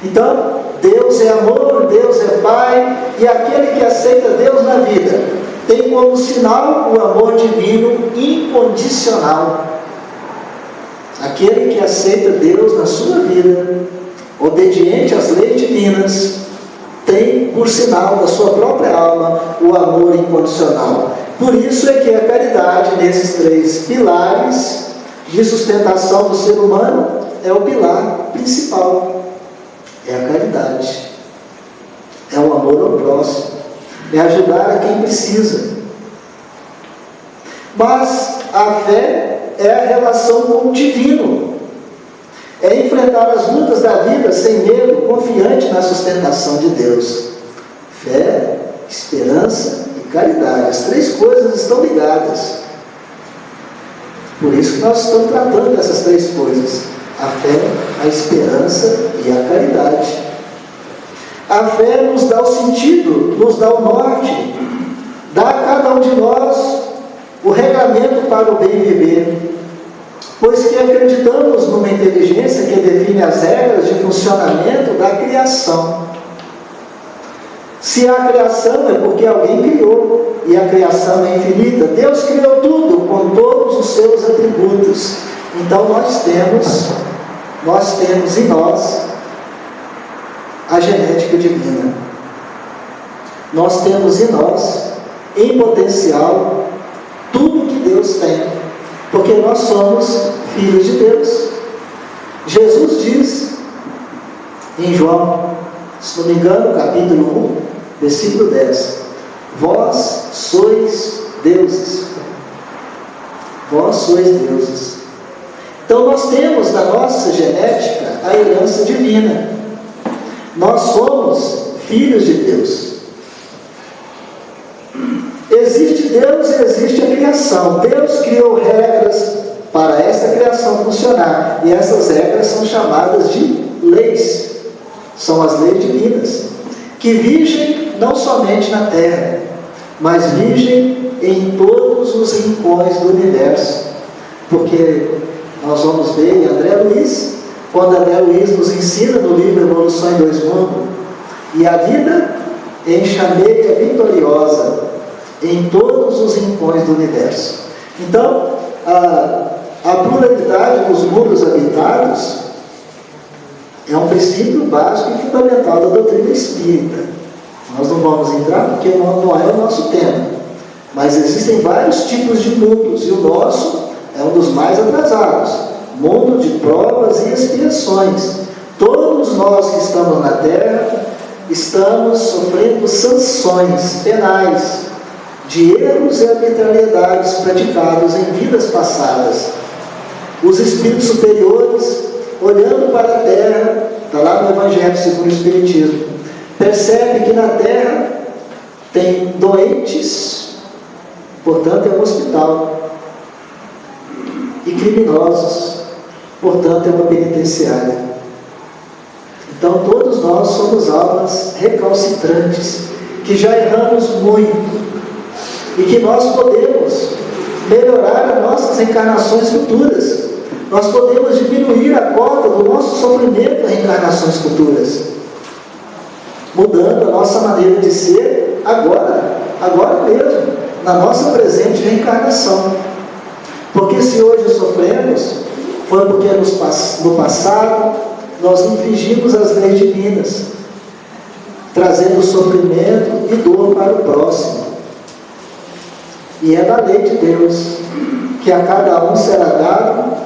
Então, Deus é amor, Deus é Pai, e aquele que aceita Deus na vida tem como sinal o amor divino incondicional. Aquele que aceita Deus na sua vida, obediente às leis divinas, tem por sinal da sua própria alma o amor incondicional. Por isso é que a caridade, nesses três pilares de sustentação do ser humano, é o pilar principal. É a caridade, é o amor ao próximo, é ajudar a quem precisa. Mas a fé é a relação com o divino, é enfrentar as lutas da vida sem medo, confiante na sustentação de Deus. Fé, esperança e caridade, as três coisas estão ligadas. Por isso que nós estamos tratando dessas três coisas: a fé, a esperança e a caridade. A fé nos dá o sentido, nos dá o norte, dá a cada um de nós o regramento para o bem viver, pois que acreditamos numa inteligência que define as regras de funcionamento da criação. Se há criação é porque alguém criou, e a criação é infinita. Deus criou tudo com todos os seus atributos. Então nós temos em nós a genética divina. Nós temos em nós, em potencial, tudo que Deus tem, porque nós somos filhos de Deus. Jesus diz em João, se não me engano, capítulo 1, versículo 10: vós sois deuses. Vós sois deuses. Então nós temos na nossa genética a herança divina. Nós somos filhos de Deus. Existe Deus e existe a criação. Deus criou regras para essa criação funcionar, e essas regras são chamadas de leis. São as leis divinas, que vigem não somente na terra, mas vigem em todos os rincões do universo. Porque nós vamos ver em André Luiz, quando André Luiz nos ensina no livro Evolução em Dois Mundos: e a vida enxameia vitoriosa em todos os rincões do universo. Então, a pluralidade dos mundos habitados é um princípio básico e fundamental da doutrina espírita. Nós não vamos entrar porque não é o nosso tema, mas existem vários tipos de mundos, e o nosso é um dos mais atrasados, mundo de provas e expiações. Todos nós que estamos na Terra estamos sofrendo sanções penais de erros e arbitrariedades praticados em vidas passadas. Os espíritos superiores, olhando para a Terra, está lá no Evangelho segundo o Espiritismo, percebe que na Terra tem doentes, portanto é um hospital, criminosos. Portanto, é uma penitenciária. Então, todos nós somos almas recalcitrantes, que já erramos muito, e que nós podemos melhorar as nossas reencarnações futuras. Nós podemos diminuir a cota do nosso sofrimento em reencarnações futuras, mudando a nossa maneira de ser agora mesmo, na nossa presente reencarnação. Porque se hoje sofremos, foi porque no passado nós infringimos as leis divinas, trazendo sofrimento e dor para o próximo. E é da lei de Deus que a cada um será dado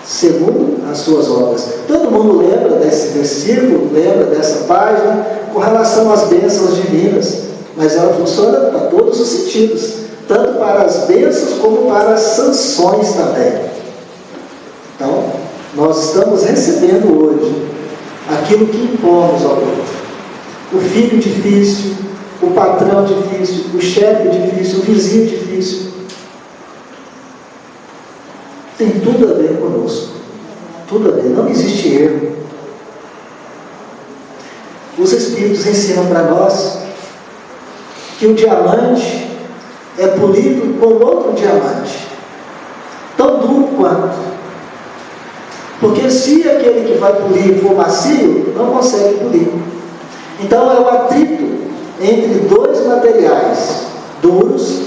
segundo as suas obras. Todo mundo lembra desse versículo, lembra dessa página com relação às bênçãos divinas, mas ela funciona para todos os sentidos, tanto para as bênçãos como para as sanções também. Então, nós estamos recebendo hoje aquilo que impomos ao outro. O filho difícil, o patrão difícil, o chefe difícil, o vizinho difícil. Tem tudo a ver conosco. Tudo a ver, não existe erro. Os Espíritos ensinam para nós que o diamante é polido com outro diamante, tão duro quanto. Porque se aquele que vai polir for macio, não consegue polir. Então é o atrito entre dois materiais duros,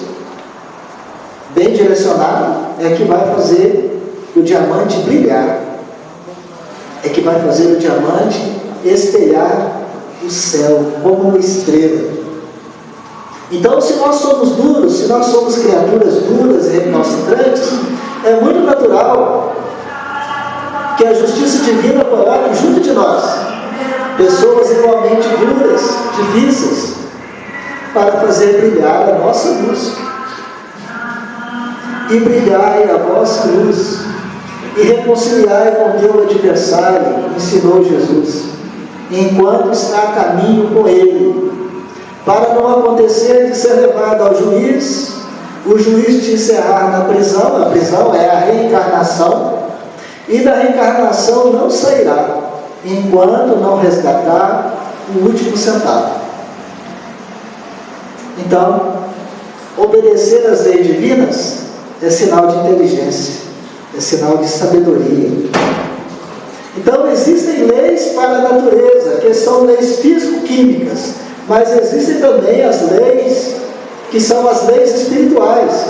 bem direcionado, é que vai fazer o diamante brilhar, é que vai fazer o diamante espelhar o céu como uma estrela. Então, se nós somos duros, se nós somos criaturas duras e recalcitrantes, é muito natural que a justiça divina coloque junto de nós pessoas igualmente duras, difíceis, para fazer brilhar a nossa luz. E brilhai a vossa luz, e reconciliai com teu adversário, ensinou Jesus, enquanto está a caminho com ele, para não acontecer de ser levado ao juiz, o juiz te encerrar na prisão. A prisão é a reencarnação, e da reencarnação não sairá, enquanto não resgatar o último centavo. Então, obedecer às leis divinas é sinal de inteligência, é sinal de sabedoria. Então, existem leis para a natureza, que são leis físico-químicas, mas existem também as leis que são as leis espirituais.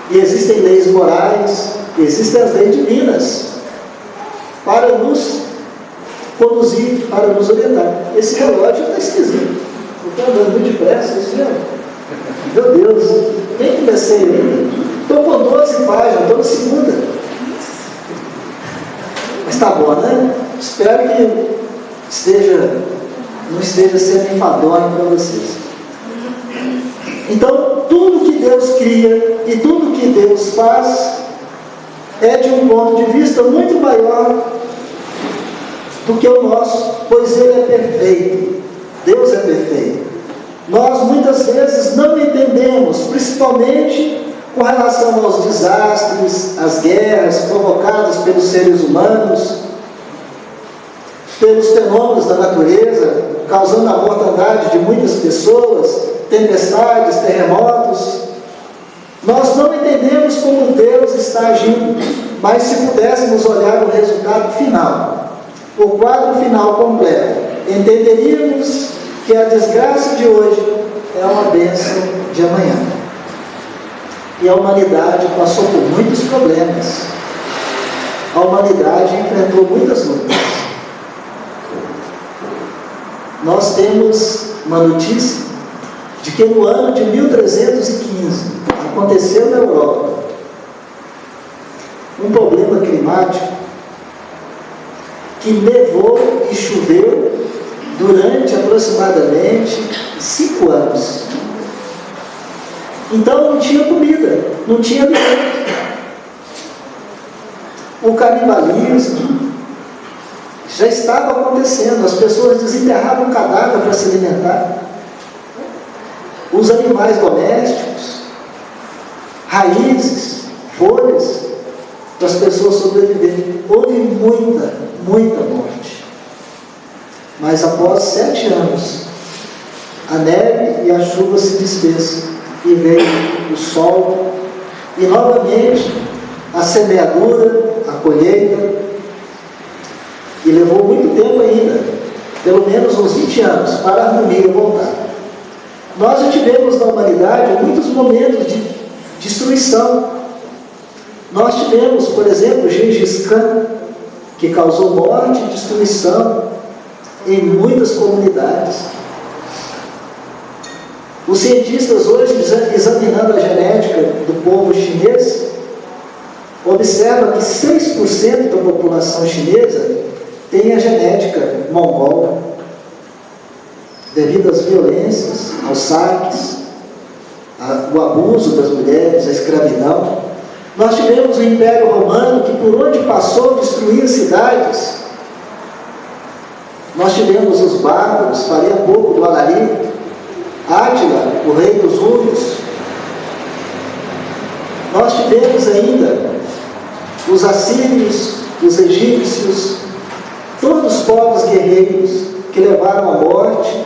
E existem leis morais, existem as leis divinas para nos conduzir, para nos orientar. Esse relógio está esquisito. Eu estou andando muito depressa, meu Deus, nem comecei ainda. Estou com 12 páginas, estou na segunda. Mas está bom, né? Espero que não esteja sendo enfadonho para vocês. Então, tudo que Deus cria e tudo que Deus faz é de um ponto de vista muito maior do que o nosso, pois Ele é perfeito. Deus é perfeito. Nós muitas vezes não entendemos, principalmente com relação aos desastres, às guerras provocadas pelos seres humanos, pelos fenômenos da natureza, causando a mortandade de muitas pessoas, tempestades, terremotos. Nós não entendemos como Deus está agindo, mas se pudéssemos olhar o resultado final, o quadro final completo, entenderíamos que a desgraça de hoje é uma bênção de amanhã. E a humanidade passou por muitos problemas. A humanidade enfrentou muitas lutas. Nós temos uma notícia de que no ano de 1315 aconteceu na Europa um problema climático que nevou e choveu durante aproximadamente 5 anos. Então não tinha comida, não tinha alimento. O canibalismo já estava acontecendo, as pessoas desenterravam cadáver para se alimentar. Os animais domésticos, raízes, folhas, para as pessoas sobreviverem. Houve muita, muita morte. Mas após 7 anos, a neve e a chuva se dispensam e vem o sol e novamente a semeadura, a colheita, e levou muito tempo ainda, pelo menos uns 20 anos, para a harmonia voltar. Nós já tivemos na humanidade muitos momentos de destruição. Nós tivemos, por exemplo, Gengis Khan, que causou morte e destruição em muitas comunidades. Os cientistas hoje, examinando a genética do povo chinês, observam que 6% da população chinesa tem a genética mongol, devido às violências, aos saques, ao abuso das mulheres, à escravidão. Nós tivemos o Império Romano, que por onde passou destruía cidades. Nós tivemos os bárbaros, falei há pouco do Alarico, Átila, o rei dos Húrios. Nós tivemos ainda os assírios, os egípcios, todos os povos guerreiros que levaram à morte.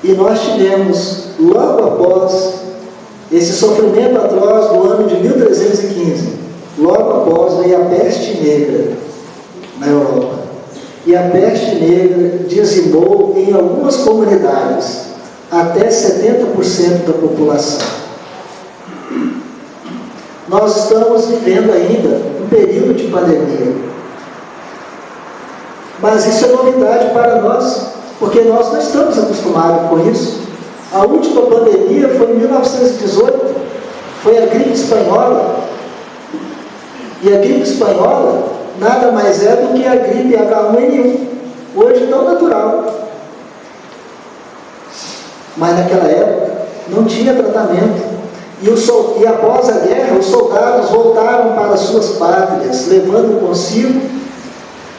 E nós tivemos, logo após esse sofrimento atroz do ano de 1315, logo após veio a peste negra na Europa. E a peste negra dizimou em algumas comunidades até 70% da população. Nós estamos vivendo ainda um período de pandemia. Mas isso é novidade para nós, porque nós não estamos acostumados com isso. A última pandemia foi em 1918, foi a gripe espanhola. E a gripe espanhola nada mais é do que a gripe H1N1, hoje tão natural. Mas naquela época não tinha tratamento. E após a guerra, os soldados voltaram para suas pátrias, levando consigo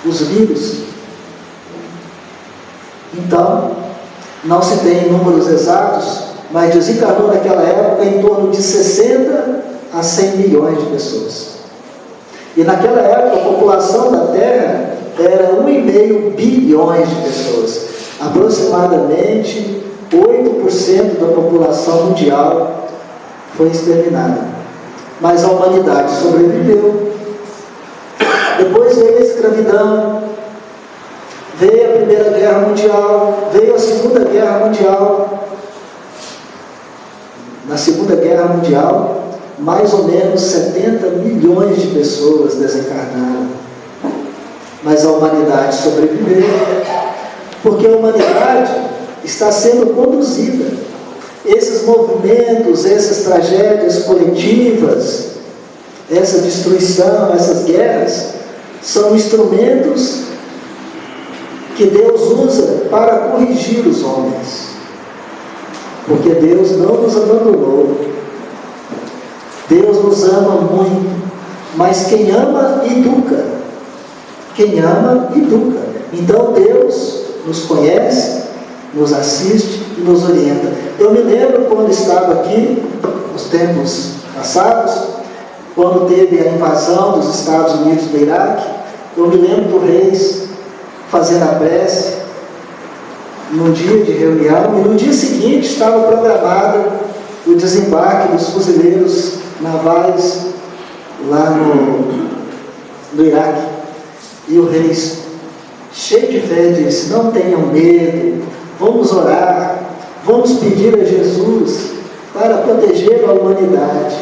os vírus. Então, não se tem números exatos, mas desencarnou naquela época em torno de 60 a 100 milhões de pessoas. E naquela época a população da Terra era 1,5 bilhões de pessoas. Aproximadamente 8% da população mundial foi exterminada. Mas a humanidade sobreviveu. Depois veio a escravidão, veio a Primeira Guerra Mundial, veio a Segunda Guerra Mundial. Na Segunda Guerra Mundial, mais ou menos 70 milhões de pessoas desencarnaram. Mas a humanidade sobreviveu, porque a humanidade está sendo conduzida. Esses movimentos, essas tragédias coletivas, essa destruição, essas guerras, são instrumentos que Deus usa para corrigir os homens. Porque Deus não nos abandonou. Deus nos ama muito, mas quem ama, educa. Quem ama, educa. Então Deus nos conhece, nos assiste e nos orienta. Eu me lembro quando estava aqui, nos tempos passados, quando teve a invasão dos Estados Unidos do Iraque, eu me lembro do Reis fazendo a prece, num dia de reunião, e no dia seguinte estava programado o desembarque dos fuzileiros navais lá no Iraque. E o rei, cheio de fé, disse: não tenham medo, vamos orar, vamos pedir a Jesus para proteger a humanidade.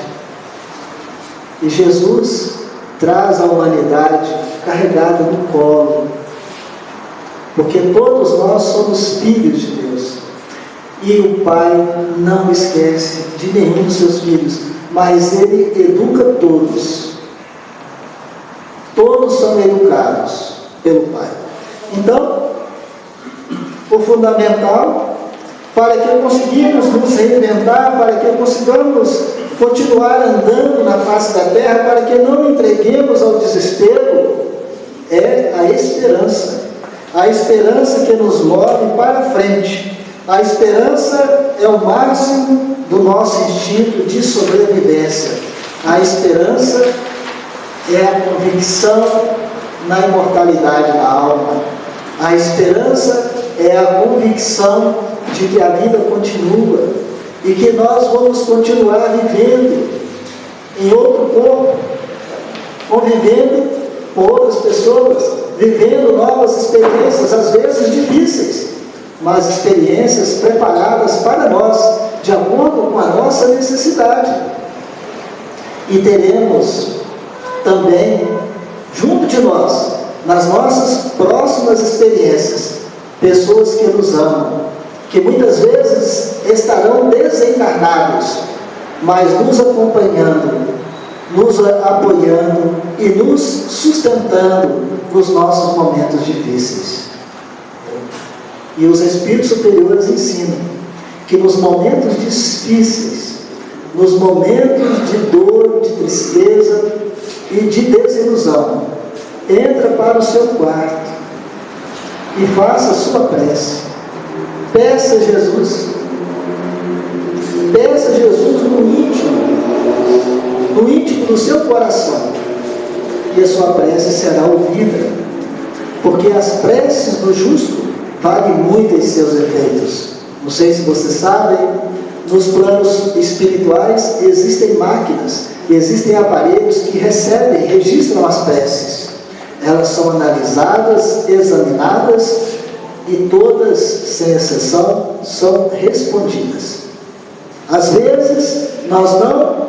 E Jesus traz a humanidade carregada no colo, porque todos nós somos filhos de Deus. E o Pai não esquece de nenhum dos seus filhos, mas Ele educa todos. Todos são educados pelo Pai. Então, o fundamental para que conseguimos nos reinventar, para que consigamos continuar andando na face da terra, para que não entreguemos ao desespero, é a esperança. A esperança que nos move para frente. A esperança é o máximo do nosso instinto de sobrevivência. A esperança é a convicção na imortalidade da alma. A esperança é a convicção de que a vida continua e que nós vamos continuar vivendo em outro corpo, convivendo com outras pessoas, vivendo novas experiências, às vezes difíceis, mas experiências preparadas para nós, de acordo com a nossa necessidade. E teremos também, junto de nós, nas nossas próximas experiências, pessoas que nos amam, que muitas vezes estarão desencarnados, mas nos acompanhando, nos apoiando e nos sustentando nos nossos momentos difíceis. E os espíritos superiores ensinam que nos momentos difíceis, nos momentos de dor, de tristeza e de desilusão, entra para o seu quarto e faça a sua prece. Peça a Jesus. Peça a Jesus no íntimo do seu coração, e a sua prece será ouvida, porque as preces do justo valem muito em seus efeitos. Não sei se vocês sabem, nos planos espirituais existem máquinas, existem aparelhos que recebem, registram as preces. Elas são analisadas, examinadas e todas, sem exceção, são respondidas. Às vezes, nós não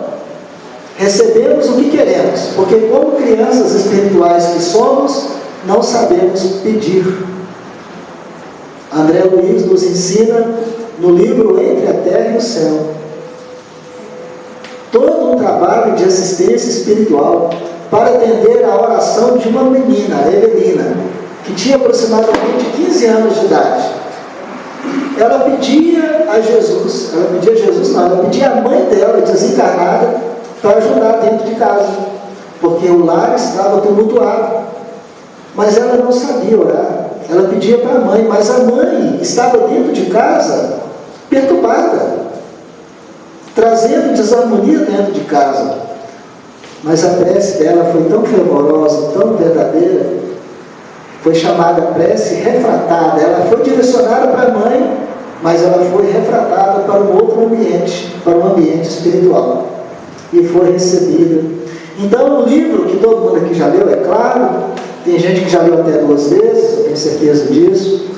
recebemos o que queremos, porque como crianças espirituais que somos, não sabemos pedir. André Luiz nos ensina no livro Entre a Terra e o Céu todo um trabalho de assistência espiritual para atender a oração de uma menina, Evelina, que tinha aproximadamente 15 anos de idade. Ela pedia a Jesus, ela pedia a mãe dela, desencarnada, para ajudar dentro de casa, porque o lar estava tumultuado. Mas ela não sabia orar. Ela pedia para a mãe, mas a mãe estava dentro de casa, perturbada, trazendo desarmonia dentro de casa. Mas a prece dela foi tão fervorosa, tão verdadeira, foi chamada prece refratada. Ela foi direcionada para a mãe, mas ela foi refratada para um outro ambiente, para um ambiente espiritual, e foi recebida. Então, o livro que todo mundo aqui já leu, é claro, tem gente que já leu até 2 vezes, eu tenho certeza disso.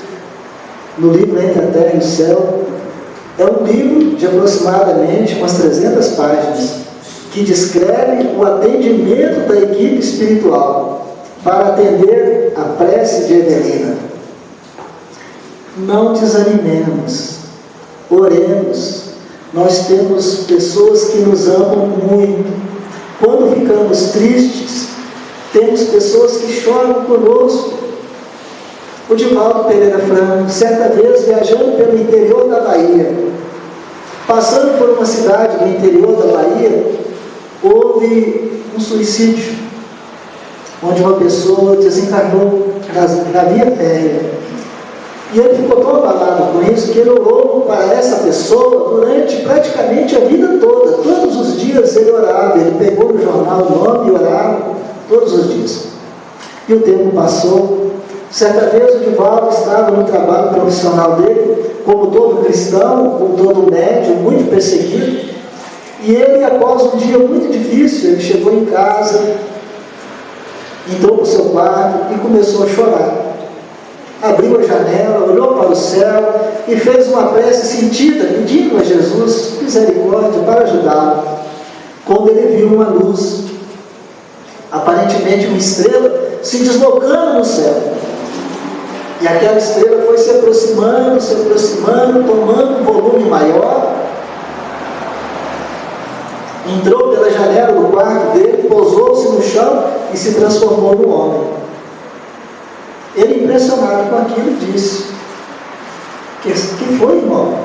No livro Entre a Terra e o Céu, é um livro de aproximadamente umas 300 páginas, que descreve o atendimento da equipe espiritual para atender a prece de Evelina. Não desanimemos, oremos. Nós temos pessoas que nos amam muito. Quando ficamos tristes, temos pessoas que choram conosco. O Divaldo Pereira Franco, certa vez viajando pelo interior da Bahia, passando por uma cidade do interior da Bahia, houve um suicídio, onde uma pessoa desencarnou na via férrea. E ele ficou tão abalado com isso que ele orou para essa pessoa durante praticamente a vida toda. Todos os dias ele orava, ele pegou no jornal o nome e orava todos os dias. E o tempo passou. Certa vez o Divaldo estava no trabalho profissional dele, como todo cristão, como todo médium, muito perseguido. E ele, após um dia muito difícil, ele chegou em casa, entrou para o seu quarto e começou a chorar. Abriu a janela, olhou para o céu e fez uma prece sentida, pedindo a Jesus misericórdia para ajudá-lo. Quando ele viu uma luz, aparentemente uma estrela, se deslocando no céu. E aquela estrela foi se aproximando, tomando um volume maior. Entrou pela janela do quarto dele, pousou-se no chão e se transformou no homem. Ele, impressionado com aquilo, disse: que foi, irmão?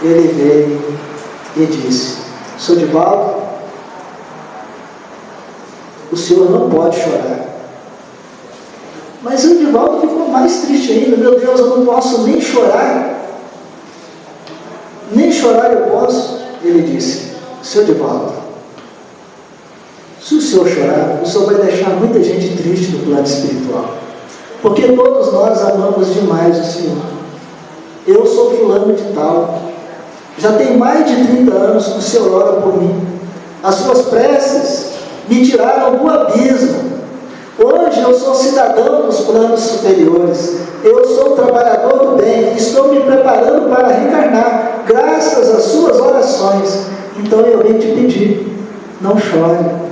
Ele veio e disse: Sr. Divaldo, o senhor não pode chorar. Mas o Divaldo ficou mais triste ainda. Meu Deus, eu não posso nem chorar. Nem chorar eu posso. Ele disse: Sr. Divaldo, Se o senhor chorar, o senhor vai deixar muita gente triste no plano espiritual. Porque todos nós amamos demais o Senhor. Eu sou fulano de tal. Já tem mais de 30 anos que o Senhor ora por mim. As suas preces me tiraram do abismo. Hoje eu sou cidadão dos planos superiores. Eu sou trabalhador do bem. Estou me preparando para reencarnar, graças às suas orações. Então eu venho te pedir, não chore.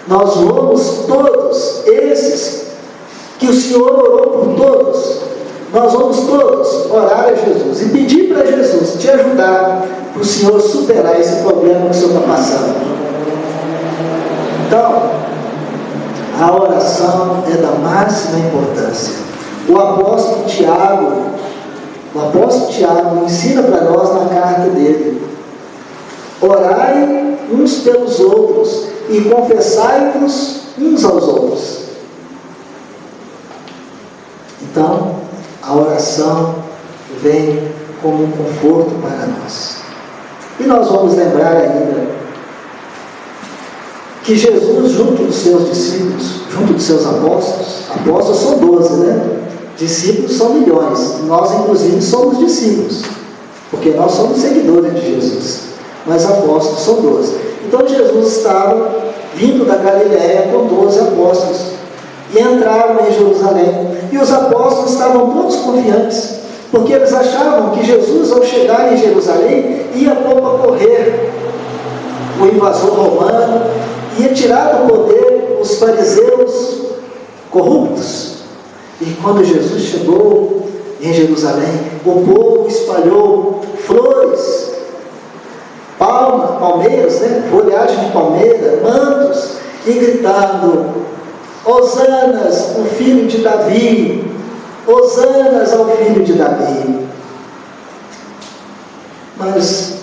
Nós vamos todos, esses que o Senhor orou por todos, nós vamos todos orar a Jesus e pedir para Jesus te ajudar, para o Senhor superar esse problema que o Senhor está passando. Então, a oração é da máxima importância. O apóstolo Tiago ensina para nós na carta dele: orai uns pelos outros e confessai-vos uns aos outros. Então, a oração vem como um conforto para nós. E nós vamos lembrar ainda que Jesus, junto dos seus discípulos, junto dos seus apóstolos são 12, né? Discípulos são milhões. Nós, inclusive, somos discípulos, porque nós somos seguidores de Jesus. Mas apóstolos são 12. Então, Jesus estava vindo da Galiléia com 12 apóstolos. E entraram em Jerusalém. E os apóstolos estavam todos confiantes, porque eles achavam que Jesus, ao chegar em Jerusalém, ia pôr para correr o invasor romano, ia tirar do poder os fariseus corruptos. E quando Jesus chegou em Jerusalém, o povo espalhou flores, palmeiras, né? Folhagem de palmeira, mantos, e gritando: Hosanas, o filho de Davi, Hosanas ao filho de Davi. Mas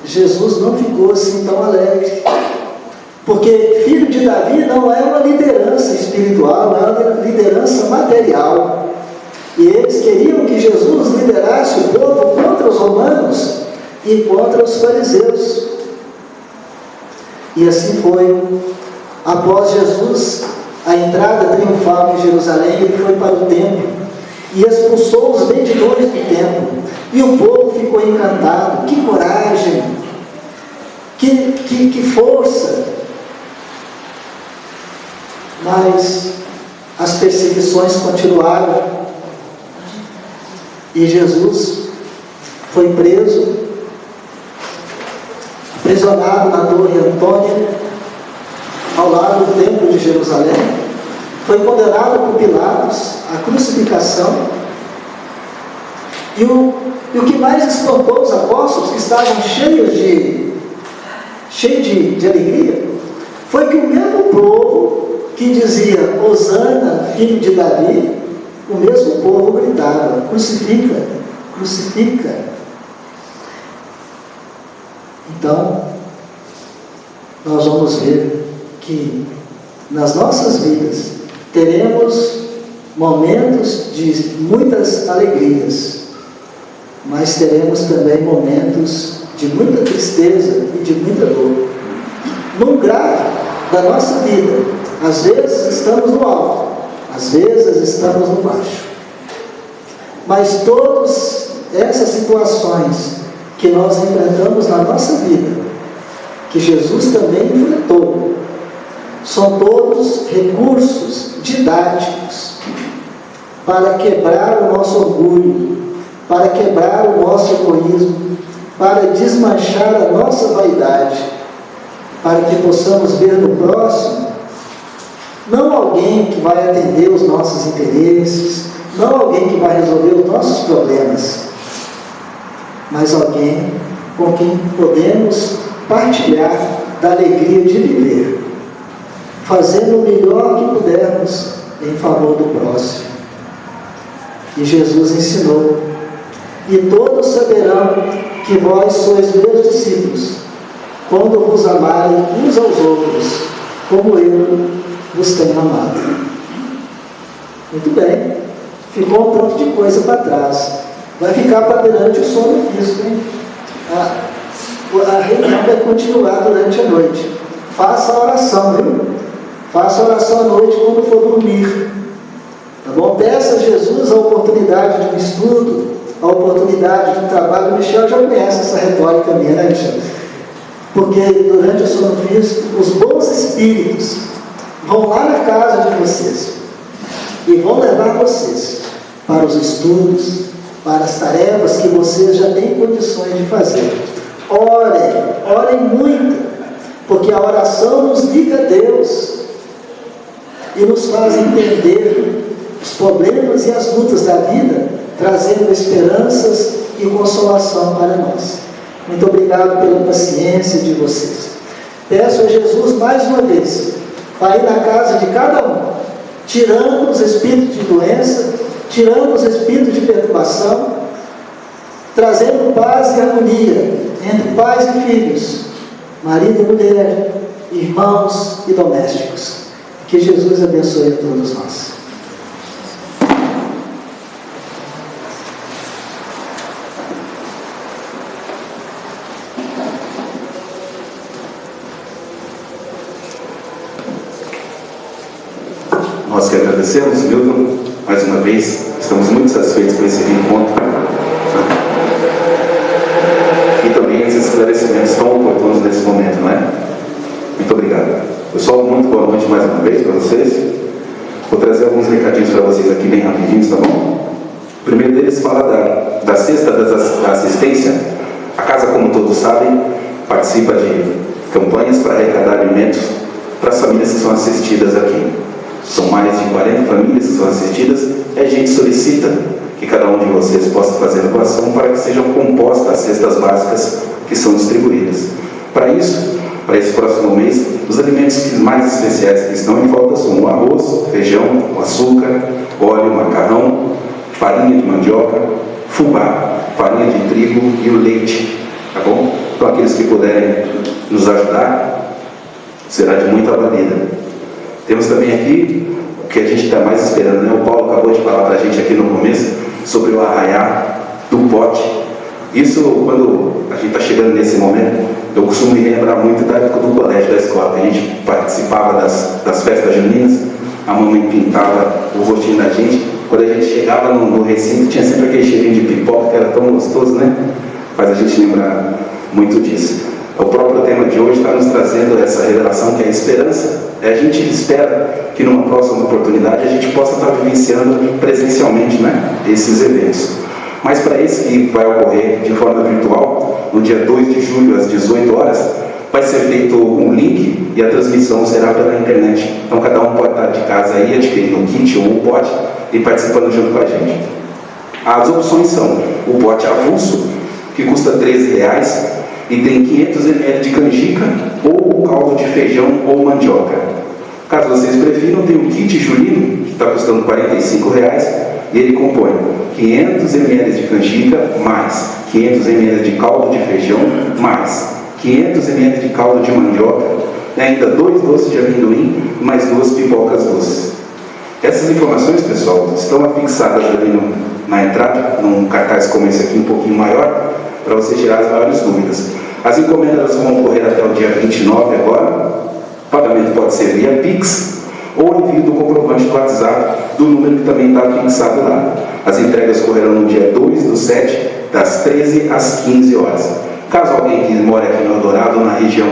Jesus não ficou assim tão alegre, porque filho de Davi não é uma liderança espiritual, não é uma liderança material. E eles queriam que Jesus liderasse o povo contra os romanos e contra os fariseus. E assim foi. Após Jesus, a entrada triunfal em Jerusalém, ele foi para o templo e expulsou os vendedores do templo. E o povo ficou encantado. Que coragem! Que força! Mas as perseguições continuaram. E Jesus foi preso, aprisionado na Torre Antônia, ao lado do templo de Jerusalém. Foi condenado por Pilatos à crucificação. E o que mais espantou os apóstolos, que estavam cheios de alegria, foi que o mesmo povo que dizia Hosana, filho de Davi, o mesmo povo gritava: crucifica, crucifica. Então, nós vamos ver que nas nossas vidas teremos momentos de muitas alegrias, mas teremos também momentos de muita tristeza e de muita dor. Num grau da nossa vida, às vezes estamos no alto, às vezes estamos no baixo. Mas todas essas situações que nós enfrentamos na nossa vida, que Jesus também enfrentou, são todos recursos didáticos para quebrar o nosso orgulho, para quebrar o nosso egoísmo, para desmanchar a nossa vaidade, para que possamos ver no próximo não alguém que vai atender os nossos interesses, não alguém que vai resolver os nossos problemas, mas alguém com quem podemos partilhar da alegria de viver, fazendo o melhor que pudermos em favor do próximo. E Jesus ensinou: e todos saberão que vós sois meus discípulos, quando vos amarem uns aos outros, como eu vos tenho amado. Muito bem, ficou um tanto de coisa para trás. Vai ficar para durante o sono físico, hein? A reunião vai continuar durante a noite. faça a oração, viu? Faça a oração à noite quando for dormir. Tá bom? Peça a Jesus a oportunidade de um estudo, a oportunidade de um trabalho. O Michel já conhece essa retórica minha, né, Michel? Porque durante o sono físico, os bons espíritos vão lá na casa de vocês e vão levar vocês para os estudos, para as tarefas que vocês já têm condições de fazer. Orem muito, porque a oração nos liga a Deus e nos faz entender os problemas e as lutas da vida, trazendo esperanças e consolação para nós. Muito obrigado pela paciência de vocês. Peço a Jesus mais uma vez para ir na casa de cada um, tirando os espíritos de doença, tirando os espíritos de perturbação, trazendo paz e harmonia entre pais e filhos, marido e mulher, irmãos e domésticos. Que Jesus abençoe a todos nós. Nós que agradecemos, Milton, mais uma vez, estamos muito satisfeitos com esse encontro e também esses esclarecimentos tão oportunos nesse momento, não é? Muito obrigado. Pessoal, muito boa noite mais uma vez para vocês. Vou trazer alguns recadinhos para vocês aqui bem rapidinhos, tá bom? O primeiro deles fala da cesta da assistência. A casa, como todos sabem, participa de campanhas para arrecadar alimentos para as famílias que são assistidas aqui. São mais de 40 famílias que são assistidas e a gente solicita que cada um de vocês possa fazer a doação para que sejam compostas as cestas básicas que são distribuídas. Para isso, para esse próximo mês, os alimentos mais especiais que estão em falta são o arroz, feijão, o açúcar, óleo, macarrão, farinha de mandioca, fubá, farinha de trigo e o leite, tá bom? Então aqueles que puderem nos ajudar, será de muita valia. Temos também aqui o que a gente está mais esperando, né? O Paulo acabou de falar para a gente aqui no começo sobre o arraiá do pote. Isso, quando a gente está chegando nesse momento, eu costumo me lembrar muito da época do colégio, da escola. A gente participava das festas juninas, a mamãe pintava o rostinho da gente. Quando a gente chegava no recinto, tinha sempre aquele cheirinho de pipoca que era tão gostoso, né? Faz a gente lembrar muito disso. O próprio tema de hoje está nos trazendo essa revelação que é a esperança. A gente espera que numa próxima oportunidade a gente possa estar vivenciando presencialmente, né, esses eventos. Mas para esse que vai ocorrer de forma virtual, no dia 2 de julho às 18 horas, vai ser feito um link e a transmissão será pela internet. Então cada um pode estar de casa aí adquirindo um kit ou um pote e participando junto com a gente. As opções são o pote avulso, que custa R$13, e tem 500 ml de canjica ou o caldo de feijão ou mandioca. Caso vocês prefiram, tem o kit julino, que está custando R$45, e ele compõe 500 ml de canjica, mais 500 ml de caldo de feijão, mais 500 ml de caldo de mandioca, e ainda 2 doces de amendoim, mais 2 pipocas doces. Essas informações, pessoal, estão afixadas ali na entrada, num cartaz como esse aqui, um pouquinho maior, para você tirar as maiores dúvidas. As encomendas vão ocorrer até o dia 29 agora. O pagamento pode ser via Pix ou envio do comprovante do WhatsApp do número que também está fixado lá. As entregas ocorrerão no dia 2/7, das 13 às 15 horas. Caso alguém que mora aqui no Eldorado ou na região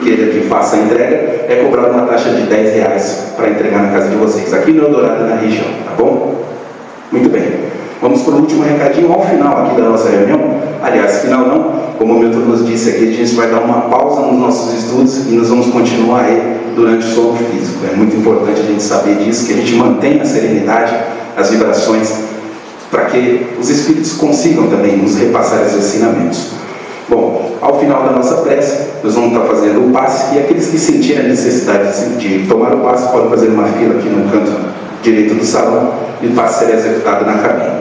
queira que faça a entrega, é cobrada uma taxa de R$10 para entregar na casa de vocês, aqui no Eldorado e na região, tá bom? Muito bem. Vamos para o último recadinho ao final aqui da nossa reunião. Aliás, final não, como o Milton nos disse aqui, a gente vai dar uma pausa nos nossos estudos e nós vamos continuar aí durante o sono físico. É muito importante a gente saber disso, que a gente mantenha a serenidade, as vibrações, para que os espíritos consigam também nos repassar esses ensinamentos. Bom, ao final da nossa prece, nós vamos estar fazendo o passe, e aqueles que sentirem a necessidade de tomar o passe podem fazer uma fila aqui no canto direito do salão, e o passe será executado na cabine.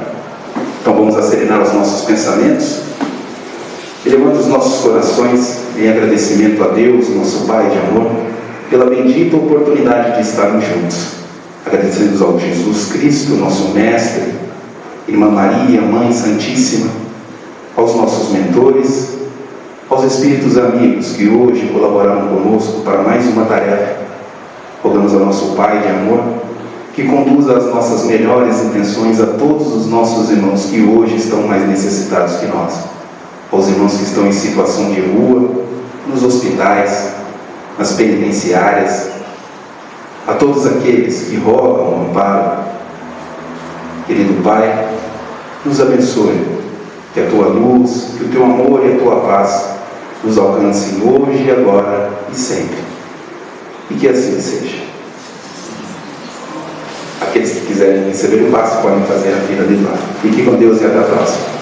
Então vamos acerenar os nossos pensamentos, elevando os nossos corações em agradecimento a Deus, nosso Pai de amor, pela bendita oportunidade de estarmos juntos. Agradecemos ao Jesus Cristo, nosso Mestre, Irmã Maria, Mãe Santíssima, aos nossos mentores, Aos espíritos amigos que hoje colaboraram conosco para mais uma tarefa, rogamos ao nosso Pai de amor que conduza as nossas melhores intenções a todos os nossos irmãos que hoje estão mais necessitados que nós. Aos irmãos que estão em situação de rua, nos hospitais, nas penitenciárias, a todos aqueles que rogam o amparo. Querido Pai, nos abençoe, que a Tua luz, que o Teu amor e a Tua paz nos alcancem hoje, agora e sempre. E que assim seja. Aqueles que quiserem receber o passe podem fazer a fila de lá. Fique com Deus e até a próxima.